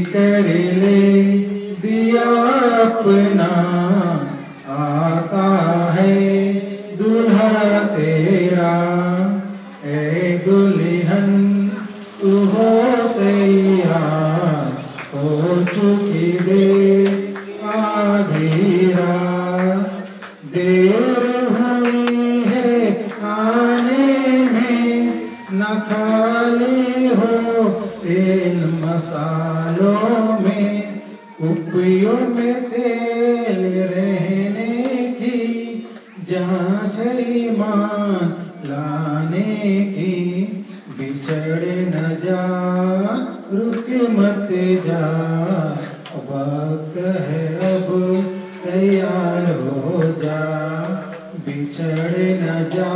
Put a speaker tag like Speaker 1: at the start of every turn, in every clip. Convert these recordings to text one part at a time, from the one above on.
Speaker 1: कर ले दिया अपना, आता है दूल्हा तेरा। ए दुल्हन तू हो तैयार, हो चुकी देर आधी रात। देर हुई है आने में, न खाली हो तेल मसालों में। कुपियों में तेल रहने की जांच ईमान लाने की। बिछड़ न जा रुक मत जा, वक्त है अब तैयार हो जा। बिछड़ न जा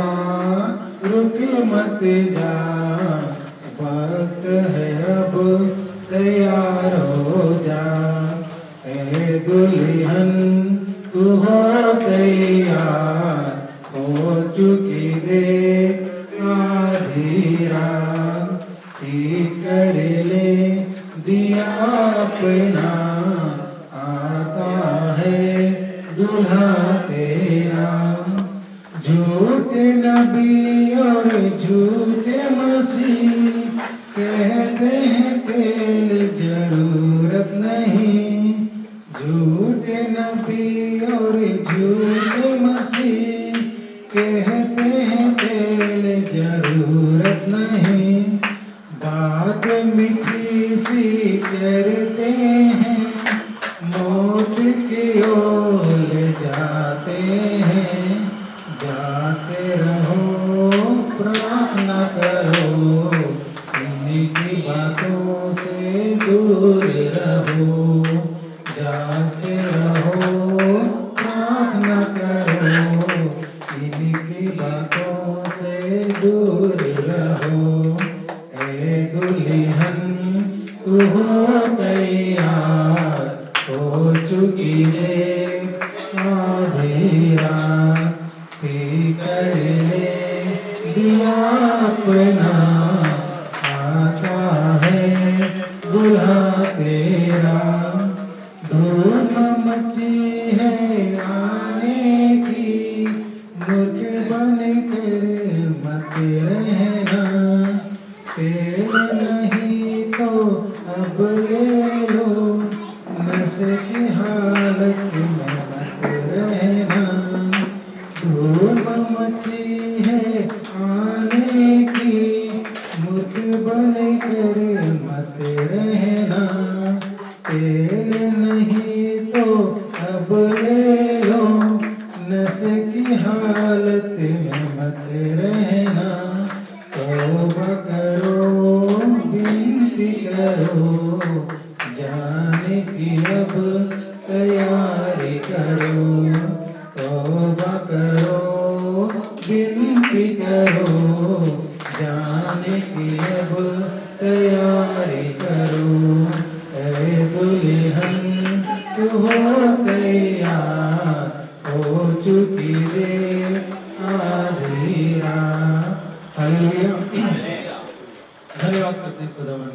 Speaker 1: रुक मत जा, वक्त है अब तैयार हो जा। ए दुल्हन तू हो तैयार, हो चुकी देर आधी रात। ठीक कर ले दिया अपना, आता है दूल्हा तेरा। झूठे नबी और झूठे मसीह कहते हैं तेल जरूरत नहीं। झूठे नबी और झूठे मसीह कहते हैं तेल जरूरत नहीं। बात मीठी सी करते हैं, मौत की ओर ले जाते हैं। जाते रहो प्रार्थना करो, इनकी बातों से दूर रहो। जाते रहो प्रार्थना करो, इनकी बातों से दूर रहो। ए दुल्हन तू हो तैयार, हो चुकी है आधी रात। कर ले दिया अपना, आता है दूल्हा तेरा। धूम मची है आने की, मुख बन कर मत रहना। तेल नहीं तो अब ले लो, नस की हालत में मत रहना। धूम मची है आने की, मुख बन कर मत रहना। तेल नहीं तो अब ले लो, नस की हालत में मत रहना। तौबा करो विनती करो, जाने की अब तैयारी करो। तौबा करो विनती करो, जाने की अब तैयारी करो। ए दुल्हन तू हो तैयार, हो चुकी देर आधी रात। हालेलुया। धन्यवाद करते हैं खुदावन।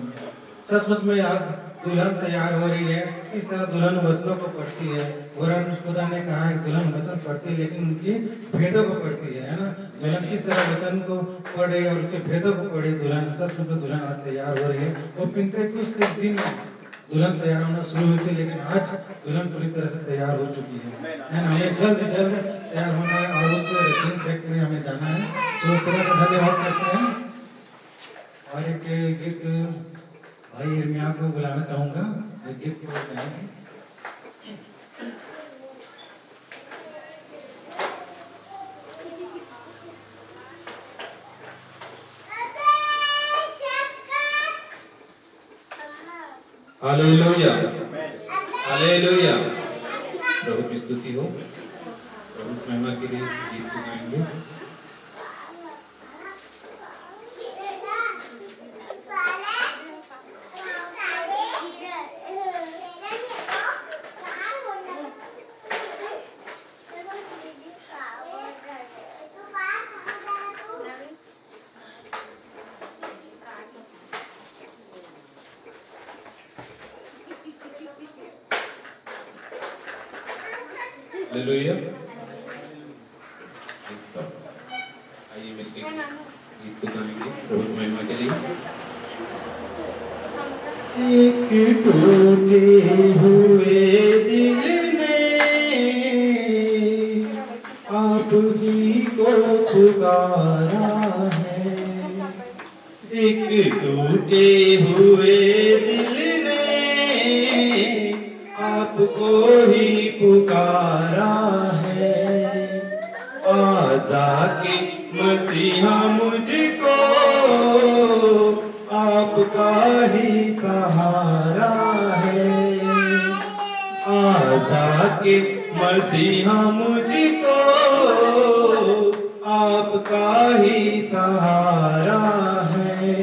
Speaker 1: सचमुच में आज दुल्हन तैयार हो रही है। इस तरह दुल्हन वचनों को पढ़ती है। वरन खुदा ने कहा है दुल्हन वचन पढ़ती है, लेकिन उनकी भेदों को पढ़ती है ना। दुल्हन किस तरह वचन को पढ़ रही है और उनके भेदों को पढ़ी दुल्हन। सचमुच में दुल्हन आज तैयार हो रही है। वो पिंते कुछ दिन दुल्हन तैयार होना शुरू हुई थी, लेकिन आज दुल्हन पूरी तरह से तैयार हो चुकी है ना। हमें जल्द तैयार होना है और उस रैपिंग ट्रैक में हमें जाना है। तो खुदा का धन्यवाद करते हैं। और एक गीत भाई इर्मिया को बुलाना चाहूँगा, एक गीत को गाएंगे। Hallelujah, hallelujah. प्रभु की स्तुति हो। प्रभु की महिमा के लिए गीत को गाएंगे। हालेलुया। आइए मिलके गीत को गाएंगे प्रभु की महिमा के लिए। एक टूटे हुए दिल ने आप ही को पुकारा है। एक टूटे हुए दिल ने आपको ही पुकारा है। आजा के मसीहा मुझको आपका ही सहारा है। आजा के मसीहा मुझको आपका ही सहारा है।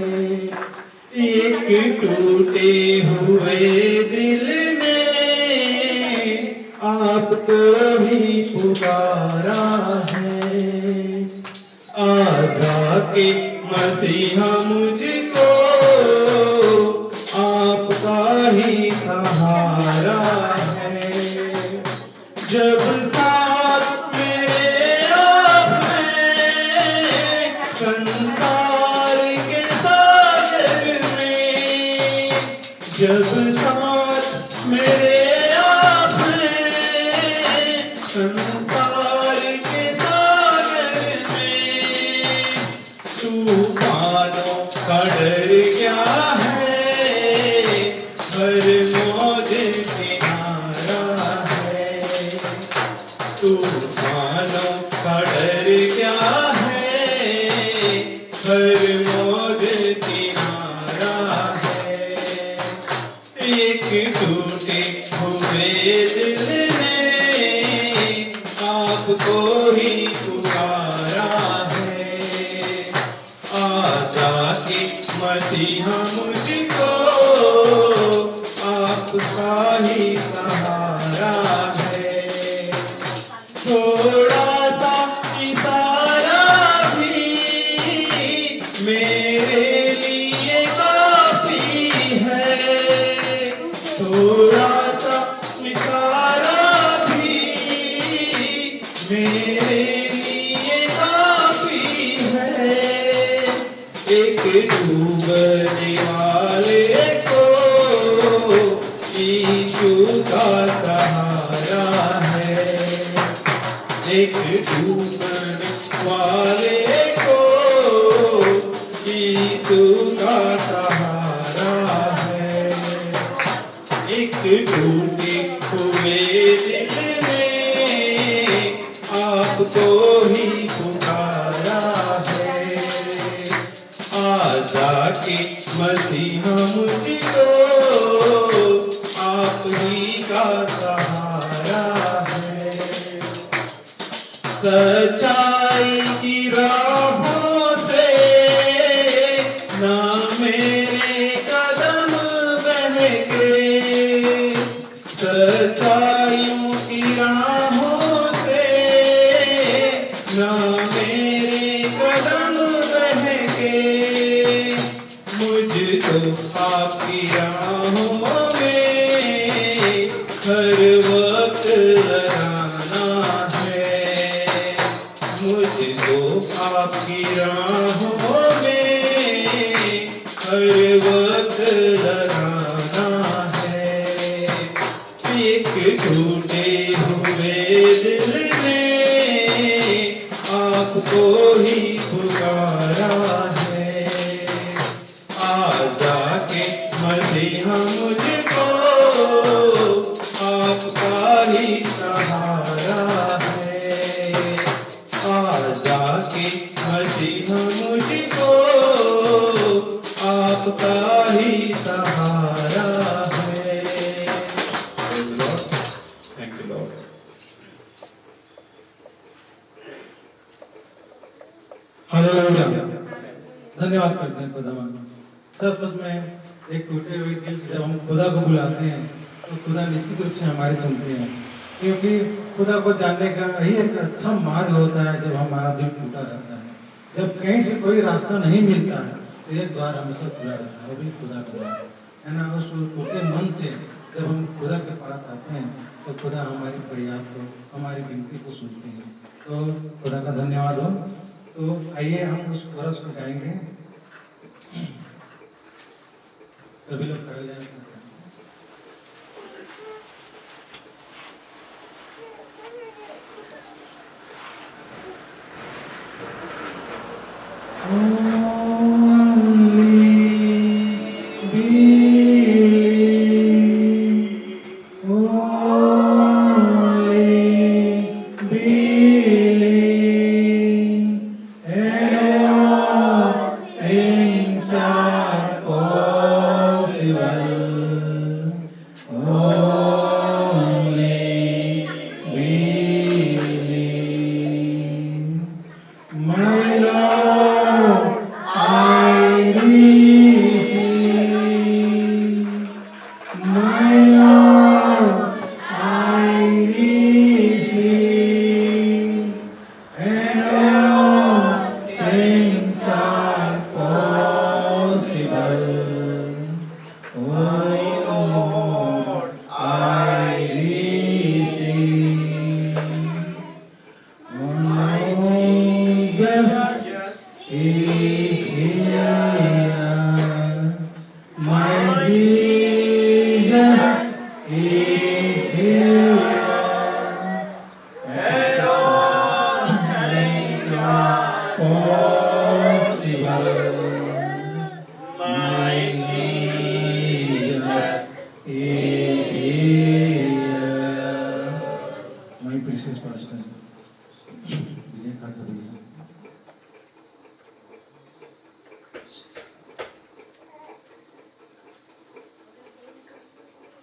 Speaker 1: एक टूटे हुए दिल में आपको ही पुकारा है। आजा के मसीहा मुझको आपका ही सहारा है। जब साथ मेरे आप हैं संसार के सागर में, जब साथ मेरे आप हैं संसार के सागर में, तूफानों का डर क्या है, हर मौज किनारा है। तूफानों का डर क्या है, हर मौज किनारा है। एक टूटे हुए दिल ने आपको ही पुकारा है। आजा के मसीहा मुझको आपका ही सहारा है। थोड़ा सा इशारा भी मेरे लिए काफी है। थोड़ा सा इशारा भी मेरे लिए काफी है। एक डूबने वाले को यीशु का सहारा है। एक डूबने वाले को यीशु का सहारा है। एक टूटे हुए दिल में आपको ही पुकारा है। आजा के मसीहा मुझको आप ही का सहारा है। सच्चाई की राहों से ना मेरे कदम बहके, सच्चाइयों की राहों से ना मेरे कदम बहके, मुझको आपकी राहों में हर वक्त लगाना है। मुझको आपकी राहों में हर वक्त लगाना है। एक टूटे हुए दिल ने आपको ही पुकारा है। आजा के मसीहा मुझको आपका ही सहारा है। आजा के मसीहा मुझको आपका ही सहारा है। Thank you Lord. हालेलुया। धन्यवाद करते हैं खुदा। सचमुच में एक टूटे हुए दिल से जब हम खुदा को बुलाते हैं तो खुदा निश्चित रूप से हमारी सुनते हैं, क्योंकि खुदा को जानने का यही एक अच्छा मार्ग होता है जब हमारा दिल टूटा रहता है। जब कहीं से कोई रास्ता नहीं मिलता है तो एक द्वार हमेशा खुला रहता है, वो भी खुदा का द्वार है ना। उस टूटे मन से जब हम खुदा के पास आते हैं तो खुदा हमारी फरियाद को, हमारी विनती को सुनते हैं। तो खुदा का धन्यवाद हो। तो आइए हम उस कोरस को गाएंगे। सभी लोग खड़े जाएं।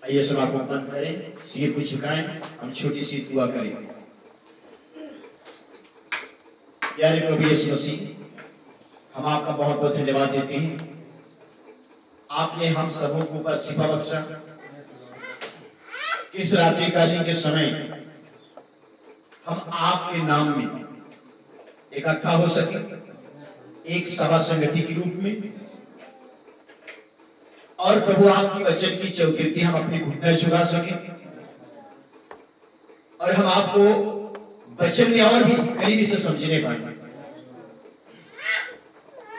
Speaker 2: आइए सब आप बंद करें, सिर को झुकाएं, हम छोटी सी दुआ करें। प्यारे प्रभु यीशु मसीह, हम आपका बहुत बहुत धन्यवाद देते हैं। आपने हम सबों को ऊपर शिफा बख्शा। इस रात्रिकालीन के समय हम आपके नाम में इकट्ठा हो सके, एक सभा संगति के रूप में, और प्रभु आपकी वचन की चौकिर्ती हम अपनी घुटने झुका सके और हम आपको वचन में और भी करीबी से समझने पाए।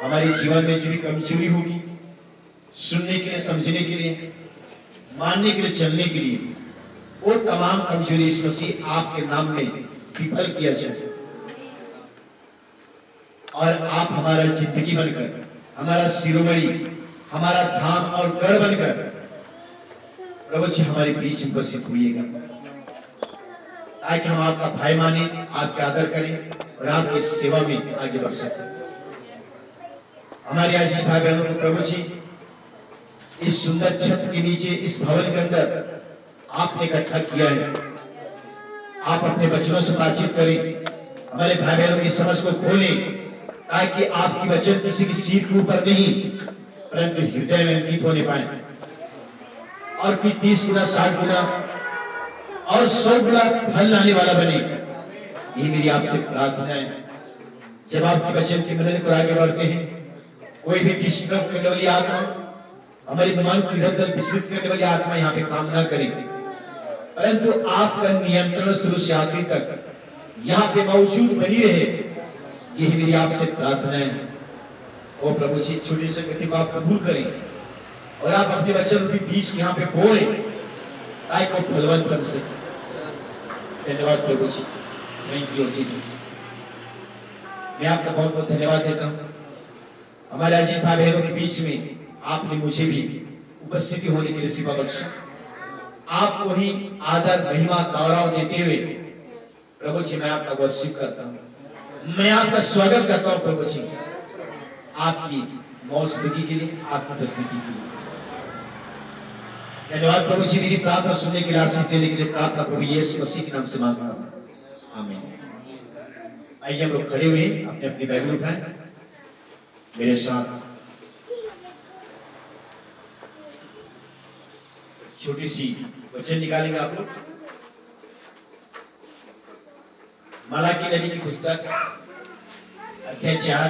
Speaker 2: हमारे जीवन में जो भी कमजोरी होगी, सुनने के लिए, समझने के लिए, मानने के लिए, चलने के लिए, वो तमाम कमजोरी इस मसीह आपके नाम में विफल किया जाए और आप हमारा जिंदगी बनकर, हमारा शिरोमणि, हमारा धाम और गढ़ बनकर प्रभु जी हमारे बीच में उपस्थित हुइएगा, ताकि हम आपका भाई माने, आपका आदर करें और आपकी सेवा में आगे बढ़ सकें। हमारे आज भाई बहनों को प्रभु जी इस सुंदर छत के नीचे, इस भवन के अंदर आपने इकट्ठा किया है। आप अपने बच्चों से बातचीत करें, हमारे भाई बहनों की समझ को खोलें, ताकि आपकी वचन किसी की सीट के ऊपर नहीं परंतु हृदय में अंकित होने पाए और फिर 30 गुना, 60 गुना और 100 गुना फल लाने वाला बने। ये मेरी आपसे प्रार्थना है। जब आपके वचन की मेहनत पर आगे बढ़ते हैं, कोई भी डिस्टर्ब करने वाली आत्मा, हमारी मन को इधर उधर विचलित करने वाली आत्मा यहाँ पे काम ना करे, परंतु आपका नियंत्रण शुरू से आखिर तक यहाँ पे मौजूद बनी रहे। यही मेरी आपसे प्रार्थना है। ओ प्रभु जी, छोटी सी गति को आप कबूल करें और आप अपने वचन के बीच यहाँ पे बोले, ताकि वो फलवंत बन सके। धन्यवाद प्रभु जी, थैंक यू जीसस। मैं आपका बहुत बहुत धन्यवाद देता हूँ। हमारे अजीज भाई बहनों के बीच में आपने मुझे भी उपस्थिति होने के लिए सेवा बख्शा। आपको ही आदर, महिमा, गौरव देते हुए प्रभु जी मैं आपका वर्शिप करता हूँ, मैं आपका स्वागत करता हूँ प्रभु जी, आपकी मौजूदगी के लिए, आपकी उपस्थिति के लिए। धन्यवाद प्रभु जी, मेरी प्रार्थना सुनने के लिए, आशीष देने के लिए प्रार्थना प्रभु यीशु मसीह के नाम से मांगता हूं, आमीन। आइए हम लोग खड़े हुए अपने अपनी बाइबल उठाएं, मेरे साथ छोटी सी वचन निकालेंगे आप लोग। मलाकी नबी की पुस्तक अध्याय 4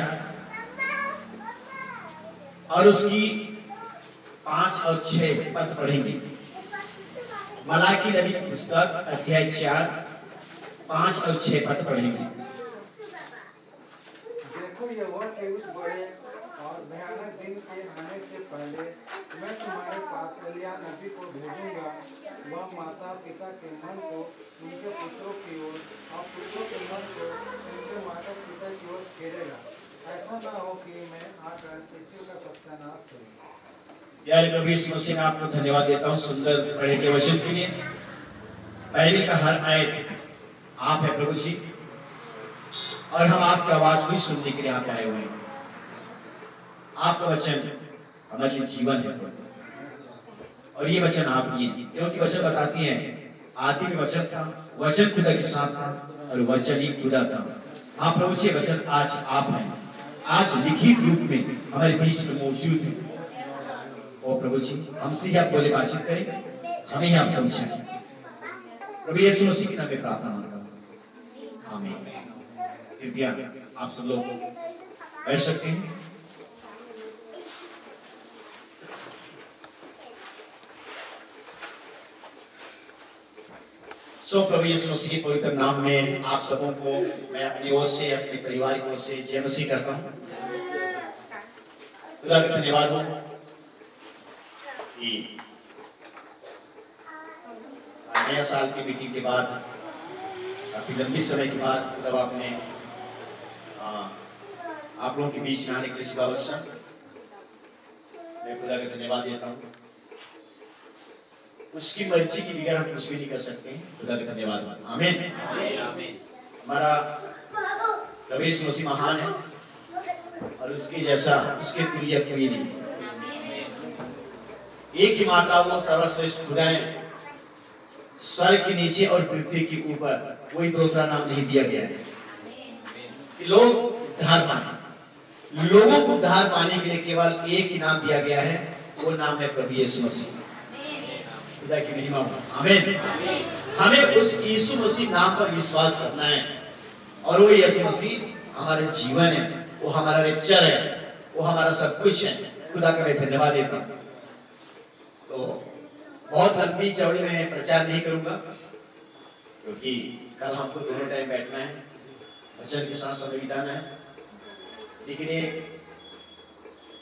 Speaker 2: और उसकी 5 और 6 पद पढ़ेंगे। मलाकी नबी की पुस्तक अध्याय 4, 5 और 6 पद पढ़ेंगे।
Speaker 3: देखो यहोवा के उस बड़े और भयानक दिन के आने से पहले मैं तुम्हारे पास एलिय्याह नबी को भेजूंगा। वह माता पिता के मन को उनके पुत्रों की ओर और पुत्रों के मन को उनके माता पिता की ओर फेरेगा। ऐसा न हो कि मैं आकर पृथ्वी का सत्यानाश करूं।
Speaker 2: प्यारे प्रभु यीशु मसीह में आपको धन्यवाद देता हूँ सुंदर पढ़े के वचन के लिए। बाइबल का हर आयत आप है प्रभु जी, और हम आपकी आवाज को सुनने के लिए आप आए हुए हैं। आपका वचन हमारे लिए जीवन है प्रभु, और ये वचन आप ही हैं, क्योंकि वचन बताती है आदि में वचन था, वचन खुदा के साथ था और वचन ही खुदा था। हाँ प्रभु जी, वचन आज आप हैं, आज लिखित रूप में हमारे बीच में मौजूद है। ओ प्रभु जी, हमसे ही आप बोले बातचीत करें, हमें ही आप समझें। प्रभु यीशु मसीह के नाम में प्रार्थना मांगता हूं, आमीन। कृपया आप सब लोग बैठ सकते हैं। प्रभु यीशु मसीह के पवित्र नाम में आप सबों को मैं अपनी ओर से, अपने परिवार की ओर से जय मसीह करता हूँ। खुदा का धन्यवाद हो कि नया साल की मीटिंग के बाद, काफी लंबी समय के बाद खुदा आपने आप लोगों के बीच में आने के लिए सिवा बख्शा। मैं खुदा का धन्यवाद देता हूँ। उसकी मर्जी के बगैर हम कुछ भी नहीं कर सकते। खुदा का धन्यवाद। आमीन। हमारा प्रभु यीशु मसीह महान है और उसके जैसा, उसके तुल्य कोई नहीं। एक ही मात्रा वो सर्वश्रेष्ठ खुदा है। स्वर्ग के नीचे और पृथ्वी के ऊपर कोई दूसरा नाम नहीं दिया गया है कि लोग उद्धार पाए। लोगों को उद्धार पाने के लिए केवल एक ही नाम दिया गया है, वो नाम है प्रभु यीशु मसीह। खुदा की महिमा हो। आमीन। हमें उस यीशु मसीह नाम पर विश्वास करना है, और वो यीशु मसीह हमारा जीवन है, वो हमारा लेक्चर है, वो हमारा सब कुछ है। खुदा का मैं धन्यवाद देता हूँ। तो बहुत लंबी चौड़ी में प्रचार नहीं करूंगा, क्योंकि कल हमको दोनों टाइम बैठना है, वचन के साथ समय बिताना है। लेकिन एक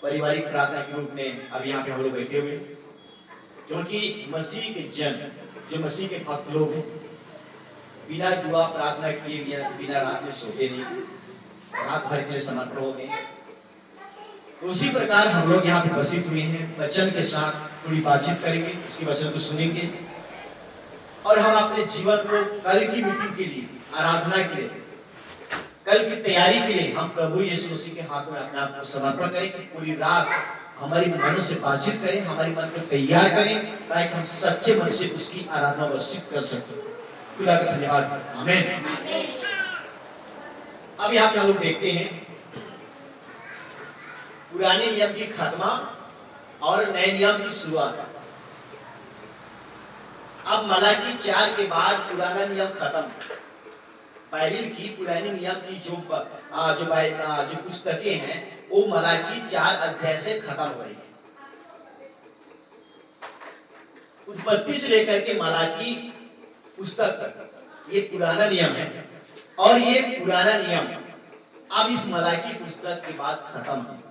Speaker 2: पारिवारिक प्रार्थना के रूप में अब यहाँ पे हम लोग बैठे हुए, क्योंकि मसीह के जन, जो मसीह के भक्त लोग हैं, बिना दुआ प्रार्थना किए बिना रात में सोते नहीं, रात भर के लिए समर्पण हो गए। तो उसी प्रकार हम लोग यहाँ पे बसित हुए हैं, वचन के साथ थोड़ी बातचीत करेंगे, उसके वचन को सुनेंगे, और हम अपने जीवन को कल की मीटिंग के लिए, आराधना के लिए, कल की तैयारी के लिए हम प्रभु यीशु मसीह के हाथों में अपने आप को समर्पण करें कि पूरी रात हमारी मन से बातचीत करें, हमारी मन को तैयार करें, ताकि हम सच्चे मन से उसकी आराधना वर्षित कर सकें। खुदा का धन्यवाद। आमीन। अब यहाँ पे हम लोग देखते हैं पुराने नियम की खात्मा और नए नियम की शुरुआत। अब मलाकी 4 के बाद पुराना नियम खत्म। बाइबल की पुराने नियम की जो पुस्तकें हैं, वो मलाकी 4 अध्याय से खत्म हो गई है। उत्पत्ति से लेकर के मलाकी पुस्तक तक ये पुराना नियम है, और ये पुराना नियम अब इस मलाकी पुस्तक के बाद खत्म है।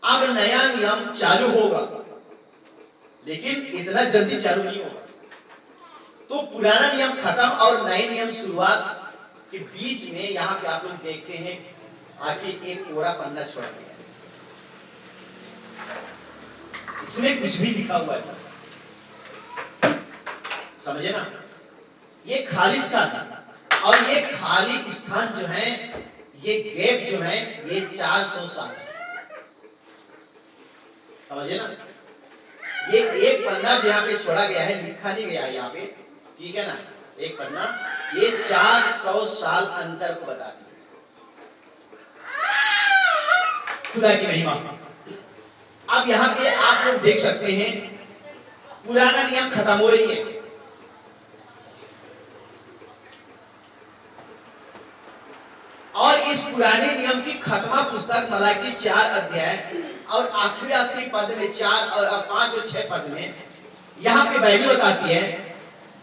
Speaker 2: अब नया नियम चालू होगा, लेकिन इतना जल्दी चालू नहीं होगा। तो पुराना नियम खत्म और नए नियम शुरुआत के बीच में यहाँ पे आप लोग देखते हैं आगे एक कोरा पन्ना छोड़ा गया है। इसमें कुछ भी लिखा हुआ है, समझे ना? ये खाली स्थान है, और ये खाली स्थान जो है, ये गैप जो है, ये 400 साल है। समझे ना? ये एक पन्ना जो यहाँ पे छोड़ा गया है, लिखा नहीं गया है यहाँ पे, ठीक है ना? एक पन्ना, ये 400 साल अंतर को बताती है। खुदा की महिमा। अब यहाँ पे आप लोग देख सकते हैं पुराना नियम खत्म हो रही है, और इस पुराने नियम की खत्मा पुस्तक मलाकी 4 अध्याय और आखिरी पद में 4 और 5 और 6 पद में यहाँ पे बाइबल बताती है,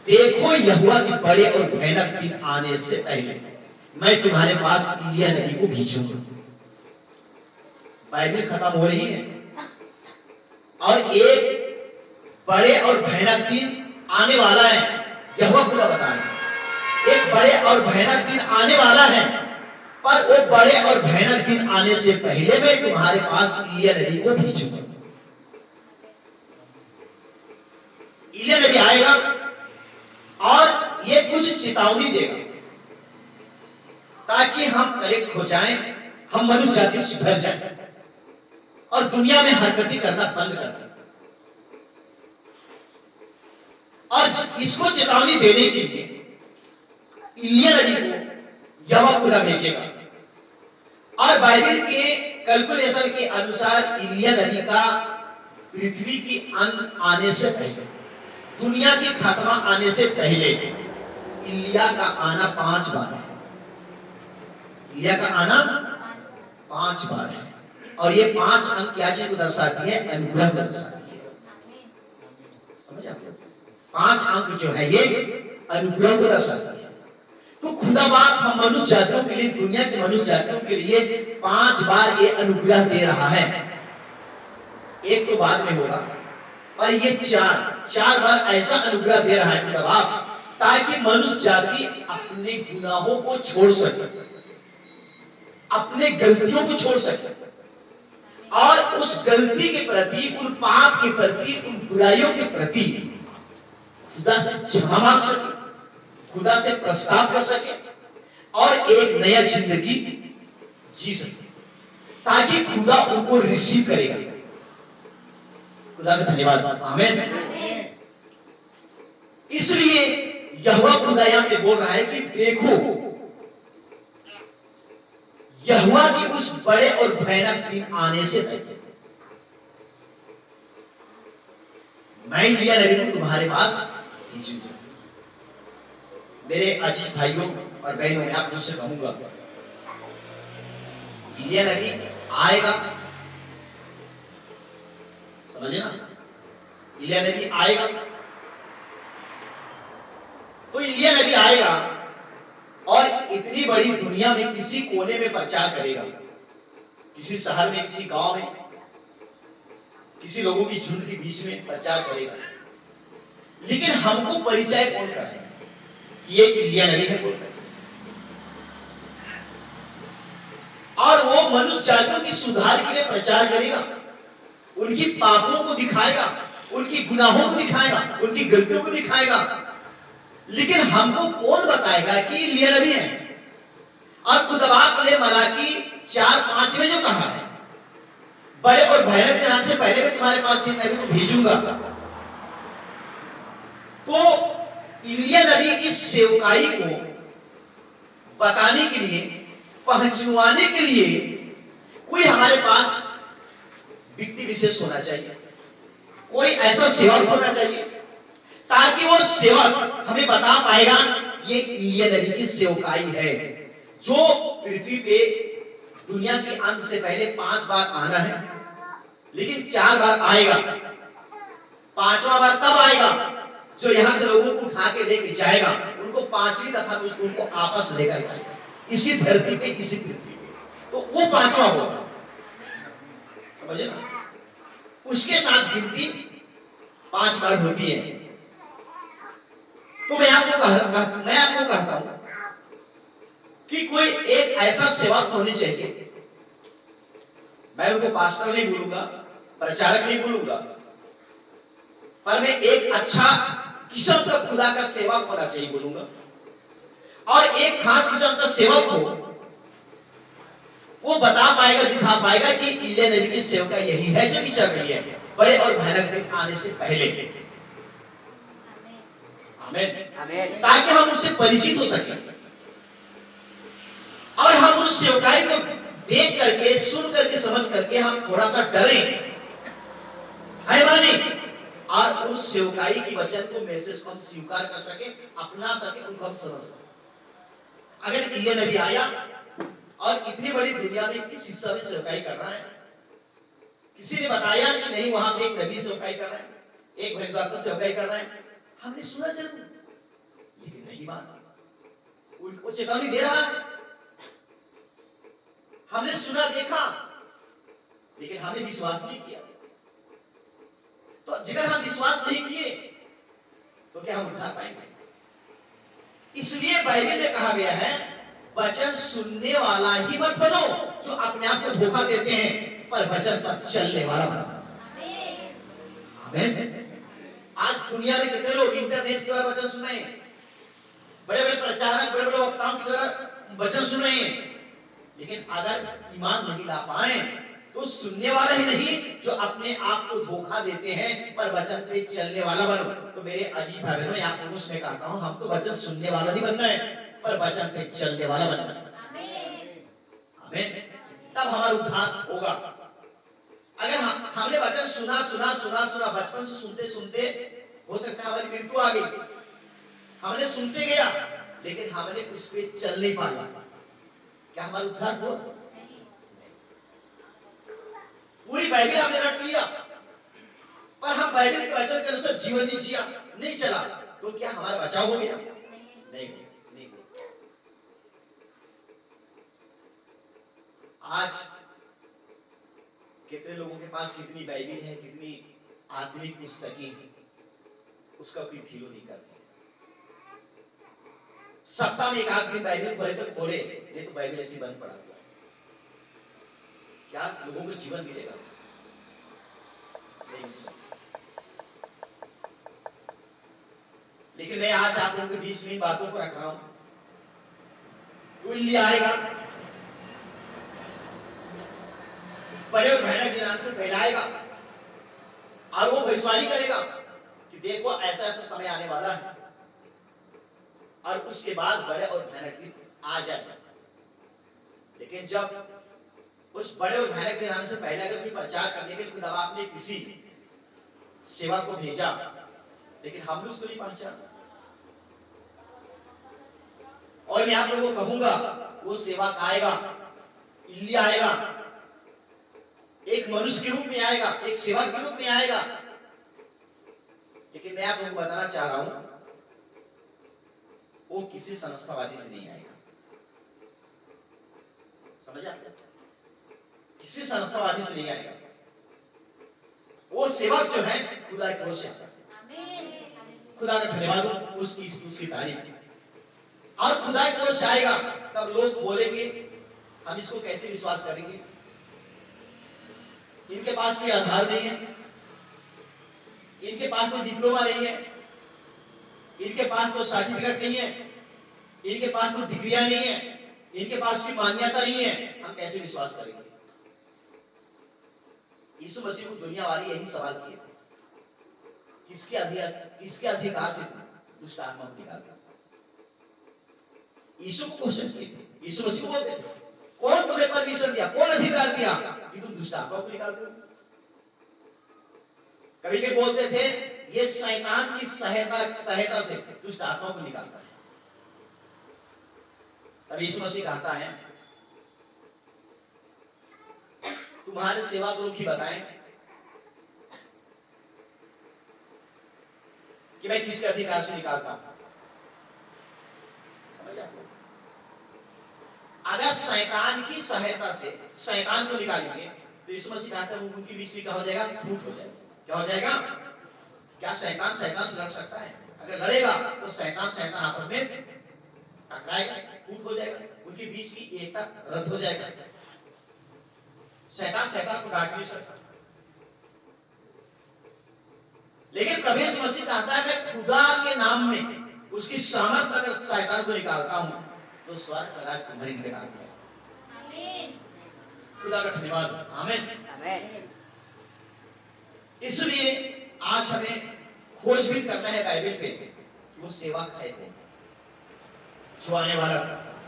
Speaker 2: देखो यहोवा के बड़े और भयानक दिन आने से पहले मैं तुम्हारे पास एलिय्याह नबी को भेजूंगा। बाइबल खत्म हो रही है और एक बड़े और भयानक दिन आने वाला है। यहोवा खुदा बता रहे हैं एक बड़े और भयानक दिन आने वाला है, पर वो बड़े और भयानक दिन आने से पहले मैं तुम्हारे पास एलिय्याह नबी को भेजूंगा। एलिय्याह नबी आएगा और ये कुछ चेतावनी देगा ताकि हम करेक्ट हो जाएं, हम मनुष्य जाति सुधर जाए और दुनिया में हरकती करना बंद कर दें। और इसको चेतावनी देने के लिए एलिय्याह नबी को यहोवा खुदा भेजेगा। और बाइबल के कैलकुलेशन के अनुसार एलिय्याह नबी का पृथ्वी की अंत आने से पहले, दुनिया की खात्मा आने से पहले एलिय्याह का आना 5 बार है। एलिय्याह का आना 5 बार है और ये 5 अंक क्या चीज को दर्शाती है? अनुग्रह को दर्शाती है। समझ आप लोग? 5 अंक जो है ये अनुग्रह को दर्शाती है। तो खुदा बाप हम मनुष्य जातियों के लिए, दुनिया के मनुष्य जातियों के लिए 5 बार ये अनुग्रह दे रहा है। एक तो बाद में होगा और ये 4 बार ऐसा अनुग्रह दे रहा है खुदा बाप ताकि मनुष्य जाति अपने गुनाहों को छोड़ सके, अपने गलतियों को छोड़ सके और उस गलती के प्रति, उन पाप के प्रति, उन बुराइयों के प्रति खुदा से क्षमा मांग सके, खुदा से प्रस्ताव कर सके और एक नया जिंदगी जी सके ताकि खुदा उनको रिसीव करेगा। खुदा का धन्यवाद। आमीन। इसलिए यहोवा खुदा यहां पे बोल रहा है कि देखो यहोवा की उस बड़े और भयानक दिन आने से पहले मैं एलिय्याह नबी को तुम्हारे पास भेजूंगा। मेरे अजीज भाइयों और बहनों, मैं आप मुझसे कहूंगा एलिय्याह नबी आएगा, समझे ना? एलिय्याह नबी आएगा तो एलिय्याह नबी आएगा और इतनी बड़ी दुनिया में किसी कोने में प्रचार करेगा, किसी शहर में, किसी गांव में, किसी लोगों की झुंड के बीच में प्रचार करेगा। लेकिन हमको परिचय कौन कराएगा कि ये एलिय्याह नबी है? बोल रहे और वो मनुष्य जातियों की सुधार के लिए प्रचार करेगा, उनकी पापों को दिखाएगा, उनकी गुनाहों को दिखाएगा, उनकी गलतियों को दिखाएगा। लेकिन हमको कौन बताएगा कि एलिय्याह नबी है? और खुदा बाप ने मलाकी 4:5 में जो कहा है, बड़े और भयानक दिन आने से पहले मैं तुम्हारे पास इस नबी को भेजूंगा, तो एलिय्याह नबी की सेवकाई को बताने के लिए, पहचानवाने के लिए कोई हमारे पास व्यक्ति विशेष होना चाहिए, कोई ऐसा सेवक होना चाहिए ताकि वो सेवक हमें बता पाएगा ये एलिय्याह नबी की सेवकाई है जो पृथ्वी पे दुनिया के अंत से पहले 5 बार आना है, लेकिन 4 बार आएगा। 5वां बार तब आएगा जो यहां से लोगों को उठा के लेके जाएगा, उनको 5वीं दफा उनको आपस लेकर जाएगा इसी धरती पे, इसी पृथ्वी पे। तो वो 5वां होगा, समझे ना? उसके साथ गिनती 5 बार होती है। तो मैं आपको कहता हूं कि कोई एक ऐसा सेवक होनी चाहिए, मैं उनको पास्टर नहीं बोलूंगा, प्रचारक नहीं बोलूंगा, पर मैं एक अच्छा किस्म का खुदा का सेवक होना चाहिए बोलूंगा। और एक खास किस्म का सेवक हो, वो बता पाएगा, दिखा पाएगा कि एलिय्याह नबी की सेवका यही है जो भी चल रही है बड़े और भयानक दिन आने से पहले। आमीन। ताकि हम उससे परिचित हो सके और हम उस सेवकाई को देख करके, सुन करके, समझ करके हम थोड़ा सा डरें, है माने, और उस सेवकाई की वचन को, मैसेज को हम स्वीकार कर सके, अपना सके, उनको हम समझ सके। अगर एलिय्याह नबी आया और इतनी बड़ी दुनिया में किस हिस्सा में सेवकाई कर रहा है, किसी ने बताया कि नहीं वहां पे एक नबी सेवकाई कर रहा है, एक भविष्य सेवकाई कर रहे हैं, हमने सुना जरूर, लेकिन नहीं माना। वो चेतावनी दे रहा है, हमने सुना देखा, लेकिन हमने विश्वास नहीं किया। तो अगर हम विश्वास नहीं किए तो क्या हम उद्धार पाएंगे? इसलिए बाइबल में कहा गया है, वचन सुनने वाला ही मत बनो जो अपने आप को धोखा देते हैं, पर वचन पर चलने वाला बनो। आमीन। आज दुनिया में कितने लोग इंटरनेट के द्वारा वचन सुन रहे हैं, बड़े बड़े प्रचारक, बड़े बड़े वक्ताओं के द्वारा वचन सुन रहे हैं, लेकिन अगर ईमान नहीं ला पाए तो सुनने वाला ही नहीं, जो अपने आप को धोखा देते हैं, पर वचन पे चलने वाला बनो। तो मेरे अजीज भाई बहनों, यहाँ पुरुष में कहता हूं, हमको वचन सुनने वाला नहीं बनना है, पर वचन पे चलने वाला बनना है। आमीन। तब हमारा उद्धार होगा। अगर हमने वचन सुना सुना सुना सुना, बचपन से सुनते सुनते हो सकता है हमारी मृत्यु आ गई, हमने सुनते गया लेकिन हमने उस पर चल नहीं पाया, क्या हमारा उद्धार हुआ? पूरी बाइबल हमने रट लिया, पर हम बाइबल के वचन के अनुसार जीवन नहीं जिया, नहीं चला, तो क्या हमारा बचाव हो गया? नहीं, नहीं। आज कितने लोगों के पास कितनी बाइबल है, कितनी आत्मिक पुस्तकें हैं, उसका कोई वैल्यू नहीं करते। सप्ताह में एक आध दिन बाइबल खोले तो खोले, नहीं तो बाइबल ऐसी बंद पड़ा हुआ। क्या लोगों को जीवन मिलेगा? नहीं मिल सकता। लेकिन मैं आज आप लोगों के बीच में बातों को रख रहा हूं। वो इल्ली आएगा, बड़े और भयानक दिनांत से फैलाएगा, और वो भविष्यवाणी करेगा कि देखो ऐसा ऐसा समय आने वाला है, और उसके बाद बड़े और भयानक दिन आ जाएगा। लेकिन जब उस बड़े और भयानक दिन आने से पहले अगर कोई प्रचार करने के लिए खुदा आपने किसी सेवा को भेजा, लेकिन हमने उसको नहीं पहचाना, और मैं आप लोगों को कहूंगा, वो सेवक आएगा, इल्ली आएगा, एक मनुष्य के रूप में आएगा, एक सेवक के रूप में आएगा, लेकिन मैं आप लोगों को बताना चाह रहा हूं, वो किसी संस्थावादी से नहीं आएगा। समझ आपको? किसी संस्थावादी से नहीं आएगा। वो सेवक जो है खुदा की ओर से आता है। खुदा का धन्यवाद हो, उसकी तारीफ, और खुदा की ओर से आएगा, तब लोग बोलेंगे हम इसको कैसे विश्वास करेंगे? इनके पास कोई आधार नहीं है, इनके पास कोई डिप्लोमा नहीं है, इनके पास कोई सर्टिफिकेट नहीं है, इनके पास कोई डिग्रियां नहीं है, इनके पास कोई मान्यता नहीं है, हम कैसे विश्वास करेंगे? यीशु मसीह को दुनिया वाले यही सवाल किए थे, किसके अधिकार से दुष्ट आत्मा को निकालता? यीशु को क्वेश्चन किए थे। यीशु मसीह को बोलते थे, कौन तुम्हें परमिशन दिया, कौन अधिकार दिया कि तुम दुष्ट आत्मा को निकालते हो? कभी कभी बोलते थे ये शैतान की सहायता से दुष्ट आत्मा को निकालता है। तब यीशु मसीह कहता है, तुम्हारे सेवक लोग ही बताएं कि मैं किसके अधिकार से निकालता हूं। अगर शैतान की सहायता से शैतान को निकालेंगे तो यीशु मसीह कहते हैं उनके बीच में क्या हो जाएगा? फूट हो जाएगा। क्या हो जाएगा? क्या शैतान से लड़ सकता है? अगर लड़ेगा तो शैतान आपस में टकराएगा, फूट हो जाएगा, उनके बीच की एकता रद्द हो जाएगा। शैतान को डांट नहीं सकता। लेकिन प्रभु यीशु मसीह कहता है मैं खुदा के नाम में उसकी सामर्थ अगर शैतान को निकालता हूं तो स्वर्ग का राज तुम्हारे निकट आ गया। आमीन। खुदा का धन्यवाद। आमीन। आमीन। इसलिए आज हमें खोजबीन करना है बाइबल पे कि वो सेवक है कौन, जो आने वाला।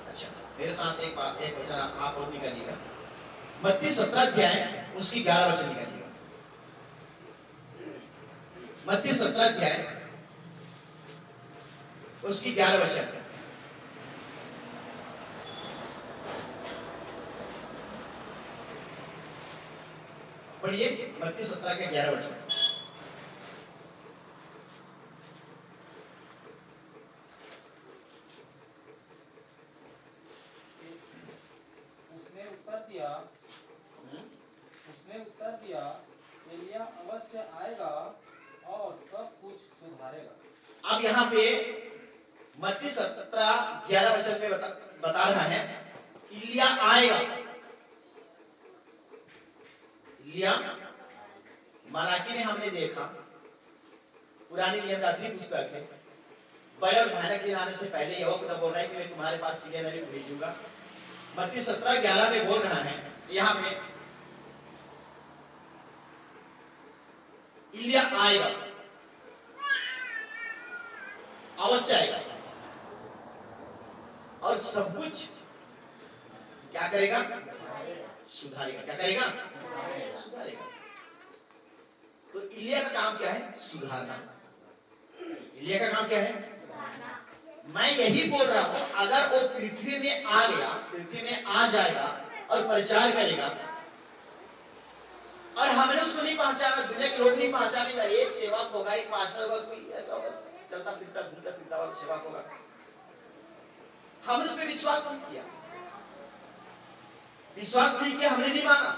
Speaker 2: अच्छा, मेरे साथ एक वचन आप और निकालिएगा, मत्ती 17 अध्याय उसकी 11 वचन निकालिएगा। मत्ती 17 अध्याय उसकी 11 वचन। पढ़िए, मत्ती 17 के 11 वचन।
Speaker 4: दिया एलिया अवश्य आएगा और सब कुछ सुधारेगा।
Speaker 2: अब यहाँ पे मत्ती 17:11 में बता रहा है इलिया आएगा। इलिया मलाकी में हमने देखा, पुरानी नियम का आखिरी पुस्तक है, बड़े और भयानक दिन आने से पहले यहोवा खुदा बोल रहा है कि मैं तुम्हारे पास एलिया नबी को भेजूंगा। मत्ती 17:11 में बोल रहा है यहाँ पे इलिया आएगा, अवश्य आएगा और सब कुछ क्या करेगा? सुधारेगा। क्या करेगा? सुधारेगा। तो इलिया का काम क्या है? सुधारना। इलिया का काम क्या है? मैं यही बोल रहा हूं, अगर वो पृथ्वी में आ गया, पृथ्वी में आ जाएगा और प्रचार करेगा और हमने उसको नहीं पहचाना, दुनिया के लोग नहीं पहचानेंगे, एक सेवक होगा, एक पास्टर होगा, कोई ऐसा होगा, चलता फिरता घूमता फिरता वाला सेवक होगा, हमने उस पर विश्वास नहीं किया, विश्वास नहीं किया, हमने नहीं माना,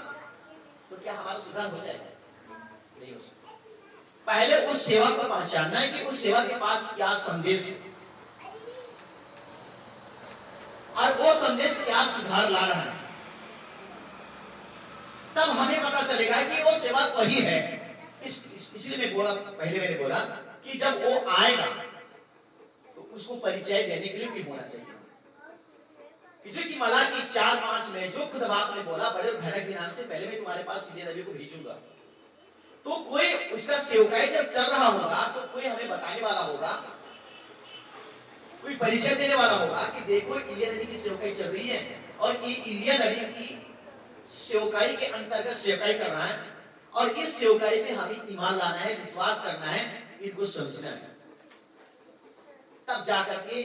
Speaker 2: तो क्या हमारा सुधार हो जाएगा? नहीं हो सकता। पहले उस सेवक को पहचानना है कि उस सेवक के पास क्या संदेश है और वो संदेश क्या सुधार ला रहा है, तब हमें पता चलेगा कि वो सेवक वही है। इसलिए मैं बोला, पहले मैंने बोला कि जब वो आएगा तो उसको परिचय देने के लिए भी होना चाहिए कि जो कि मलाकी 4:5 में जो खुद बाप ने बोला, बड़े और भयानक दिन आने से पहले मैं तुम्हारे पास एलिया नबी को भेजूंगा। तो कोई उसका सेवकाई जब चल रहा होगा तो कोई हमें बताने वाला होगा, कोई परिचय देने वाला होगा कि देखो एलिया नबी की सेवकाई चल रही है और ये एलिया नबी की सेवकाई के अंतर्गत सेवकाई करना है और इस सेवकाई में हमें ईमान लाना है, विश्वास करना है, इनको समझना है, तब जाकर के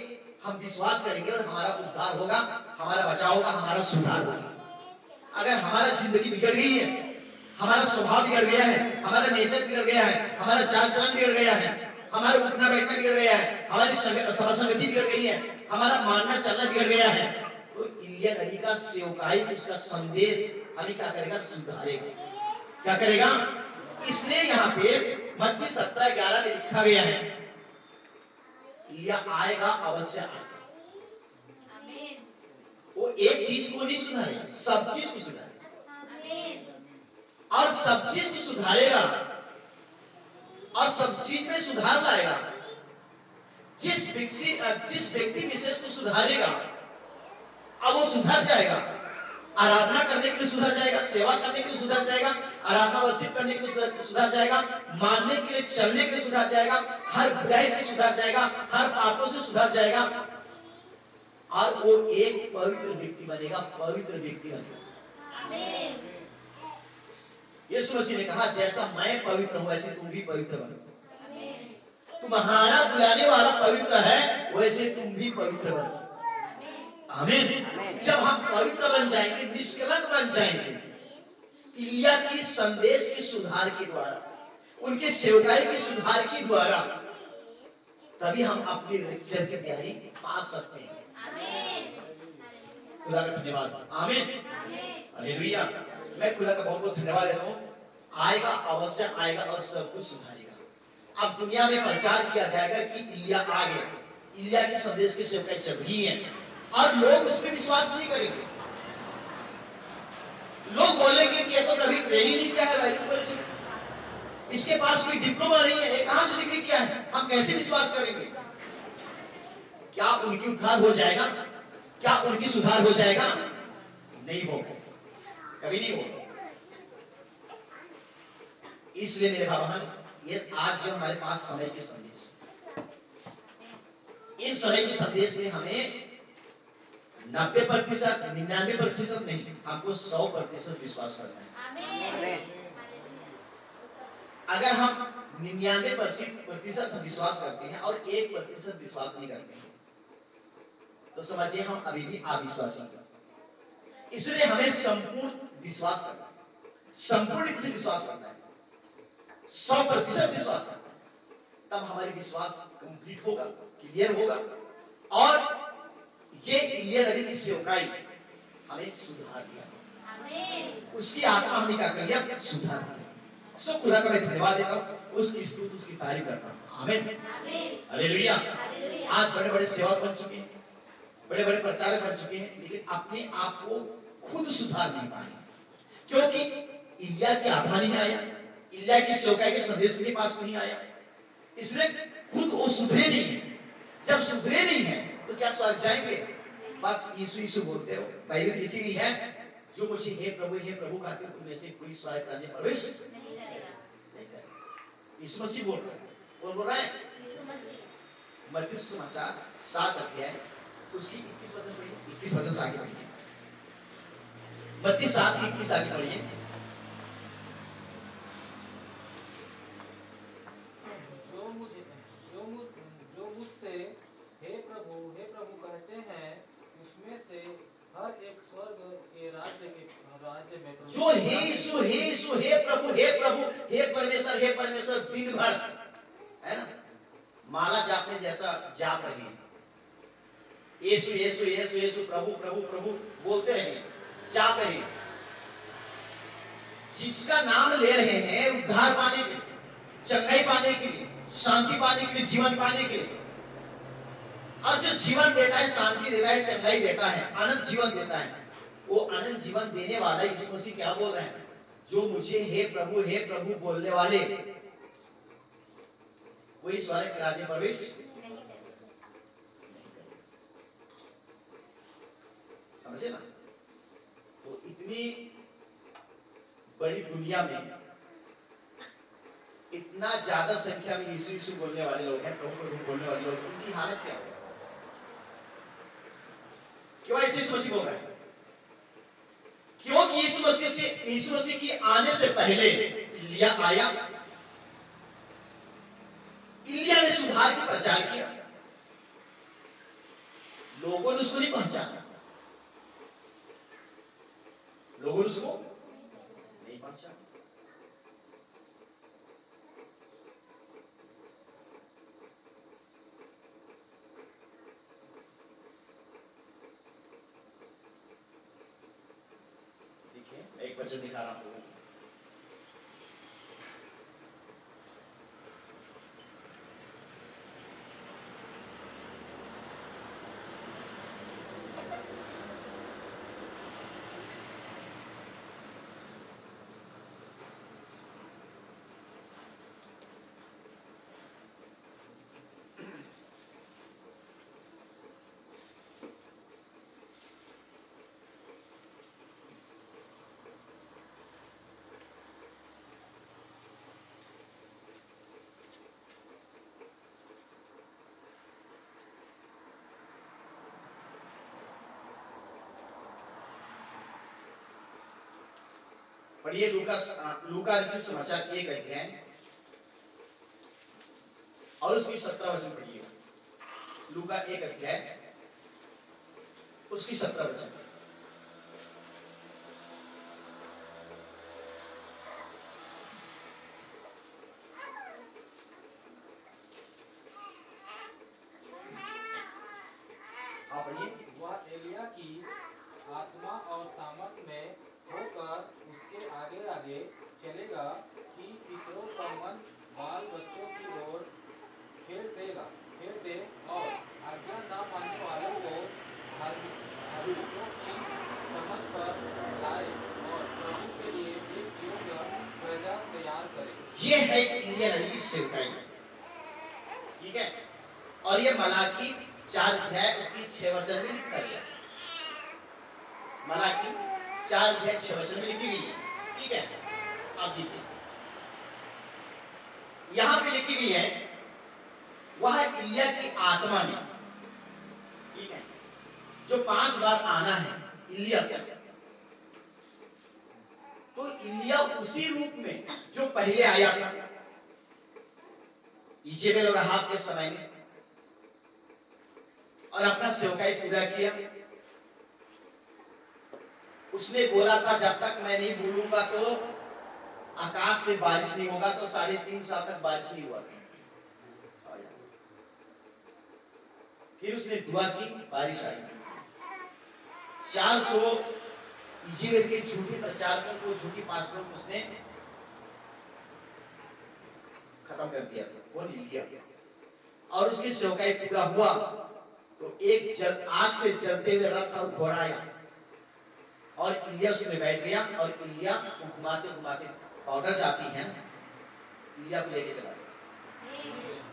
Speaker 2: हम विश्वास करेंगे और हमारा उद्धार होगा, हमारा बचाव होगा, हमारा सुधार होगा। अगर हमारा जिंदगी बिगड़ गई है, हमारा स्वभाव बिगड़ गया है, हमारा नेचर बिगड़ गया है, हमारा चाल चलन बिगड़ गया है, हमारा उठना बैठना बिगड़ गया है, हमारी संगति बिगड़ गई है, हमारा मानना चलना बिगड़ गया है, तो एलिया नबी का सेवकाई, उसका संदेश हमें क्या करेगा? सुधारेगा। क्या करेगा? इसलिए यहाँ पे मत्ती 17:11 में लिखा गया है एलिया आएगा, अवश्य आएगा। वो एक चीज को नहीं सुधारेगा, सब चीज को सुधारेगा और सब चीज को सुधारेगा और सब चीज में सुधार लाएगा। जिस व्यक्ति विशेष को सुधारेगा, अब वो सुधर जाएगा, आराधना करने के लिए सुधर जाएगा, सेवा करने के लिए सुधर जाएगा, आराधना वर्षिप करने के लिए सुधर जाएगा, मानने के लिए, चलने के लिए सुधर जाएगा, हर बुराई से सुधर जाएगा, हर पापों से सुधर जाएगा और वो एक पवित्र व्यक्ति बनेगा, पवित्र व्यक्ति बनेगा। यीशु मसीह ने कहा जैसा मैं पवित्र हूं वैसे तुम भी पवित्र बनो। तुम्हारा बुलाने वाला पवित्र है, वैसे तुम भी पवित्र बनो। आमीन। जब हम पवित्र बन जाएंगे, निष्कलंक बन जाएंगे, इलिया की संदेश के सुधार के द्वारा, उनके सेवकाई के सुधार के द्वारा, तभी हम अपनी रक्षा की तैयारी पा सकते हैं। खुदा का धन्यवाद। आमीन। हालेलुया। मैं खुदा का बहुत बहुत धन्यवाद देता हूँ। आएगा, अवश्य आएगा और सब कुछ सुधारेगा। अब दुनिया में प्रचार किया जाएगा कि इलिया आ गया, इलिया के संदेश की सेवकाई चल रही है और लोग उस पर विश्वास नहीं करेंगे। लोग बोलेंगे कि ये तो कभी ट्रेनिंग नहीं किया है बाइबल कॉलेज में, इसके पास कोई डिप्लोमा नहीं है, ये कहां से डिग्री किया है, हम कैसे विश्वास करेंगे? क्या उनकी उद्धार हो जाएगा? क्या उनकी सुधार हो जाएगा? नहीं होगा, कभी नहीं होगा। इसलिए मेरे बाबा, ये आज जो हमारे पास समय के संदेश, इन समय के संदेश में हमें 90%, 99% नहीं, हमको 100% विश्वास करना है। अगर हम 99% विश्वास करते हैं और 1% विश्वास नहीं करते हैं, तो समझिए हम अभी भी अविश्वासी हैं। इसलिए हमें संपूर्ण विश्वास करना है, संपूर्ण से विश्वास करना है, 100% विश्वास करना है, तब हमारी विश्वास कंप्लीट होगा, क्लियर होगा और ये एलिया नबी की सेवकाई हमें सुधार दिया। उसकी आत्मा हमने क्या कर लिया? सुधार दिया। सो खुदा का मैं धन्यवाद देता हूँ, उसकी स्तुति उसकी तारीफ करता हूँ। आमीन, हालेलुया। आज बड़े बड़े सेवक बन चुके हैं, बड़े बड़े प्रचारक बन चुके हैं, लेकिन अपने आप को खुद सुधार नहीं पाए, क्योंकि इलिया की आत्मा नहीं आया, इलिया की सेवकाई के संदेश उनके पास नहीं आया, इसलिए खुद वो सुधरे नहीं है। जब सुधरे नहीं है तो क्या स्वर्ग जाएंगे? बस यीशु यीशु बोलते रहो। बाइबल लिखी हुई है, जो मुझे हे प्रभु कहते हैं उनमें से कोई स्वर्ग राज्य में प्रवेश नहीं करेगा। यीशु मसीह बोल रहा है, और बोल रहा है मत्ती सुसमाचार 7 अध्याय उसकी 21 वचन पढ़िए, 21 वचन से आगे पढ़िए। मत्ती 7:21 आगे पढ़िए।
Speaker 4: जो मुझसे हे प्रभु कहते हैं, उसमें से हर एक स्वर्ग के राज्य में प्रवेश
Speaker 2: जो हे यीशु हे प्रभु हे परमेश्वर दिन भर, है ना, माला जापने जैसा जाप रहे हैं, यीशु प्रभु बोलते रहे, जाप रहे हैं, जिसका नाम ले रहे हैं उद्धार पाने के लिए, चंगाई पाने के लिए, शांति पाने के लिए, जीवन पाने के लिए। और जो जीवन देता है, शांति देता है, चंगाई देता है, अनंत जीवन देता है, वो अनंत जीवन देने वाला यीशु मसीह क्या बोल रहे हैं? जो मुझे हे प्रभु बोलने वाले वही स्वर्ग के राज्य में प्रवेश नहीं करेगा। समझे ना? तो इतनी बड़ी दुनिया में इतना ज्यादा संख्या में यीशु यीशु बोलने वाले लोग हैं, प्रभु बोलने वाले लोग, उनकी हालत क्या होगी? क्यों ऐसे यीशु मसीह बोल रहे हैं? क्योंकि यीशु मसीह की आने से पहले इलिया आया, इलिया ने सुधार की प्रचार किया, लोगों ने उसको नहीं पहचाना, लोगों ने उसको नहीं पहचाना। एक वचन दिखा रहा हूं, पढ़िए लूका रचित समाचार की 1 अध्याय और उसकी 17 वचन पढ़िए। लूका 1 अध्याय उसकी 17 वचन। हाँ पढ़िए।
Speaker 4: वह एलिया की आत्मा और सामर्थ में होकर उसके आगे आगे चलेगा कि पितरों का मन बाल बच्चों की ओर फेर दे और आज्ञा न मानने वालों को धार्मिकों की समझ पर लाए और प्रभु के लिए एक योग्य प्रजा तैयार करे।
Speaker 2: ये है इलिया नबी की सेवकाई, ठीक है। और ये मलाकी 4 अध्याय उसकी 6 वचन में लिखा गया। मलाकी 4 अध्याय 6 वचन में लिखी गई है, ठीक है। आप देखिए यहां पे लिखी गई है, वह इलिया की आत्मा ने, ठीक है, जो 5 बार आना है इलिया का, तो इलिया उसी रूप में जो पहले आया था इजेबेल और राहाब के समय में, और अपना सेवकाई पूरा किया। उसने बोला था जब तक मैं नहीं बोलूंगा तो आकाश से बारिश नहीं होगा, तो 3.5 साल तक बारिश नहीं हुआ था। फिर उसने दुआ की, बारिश आई। 400 इजेबेल के झूठे प्रचारकों को, झूठी पास्टरों को उसने खत्म कर दिया था, वो एलिया। और उसकी सेवकाई पूरा हुआ तो एक आग से जलते हुए रथ और घोड़ा आया और इलिया उसमें बैठ गया और इलिया को घुमाते घुमाते, पाउडर जाती है ना, इलिया को लेके चला गया।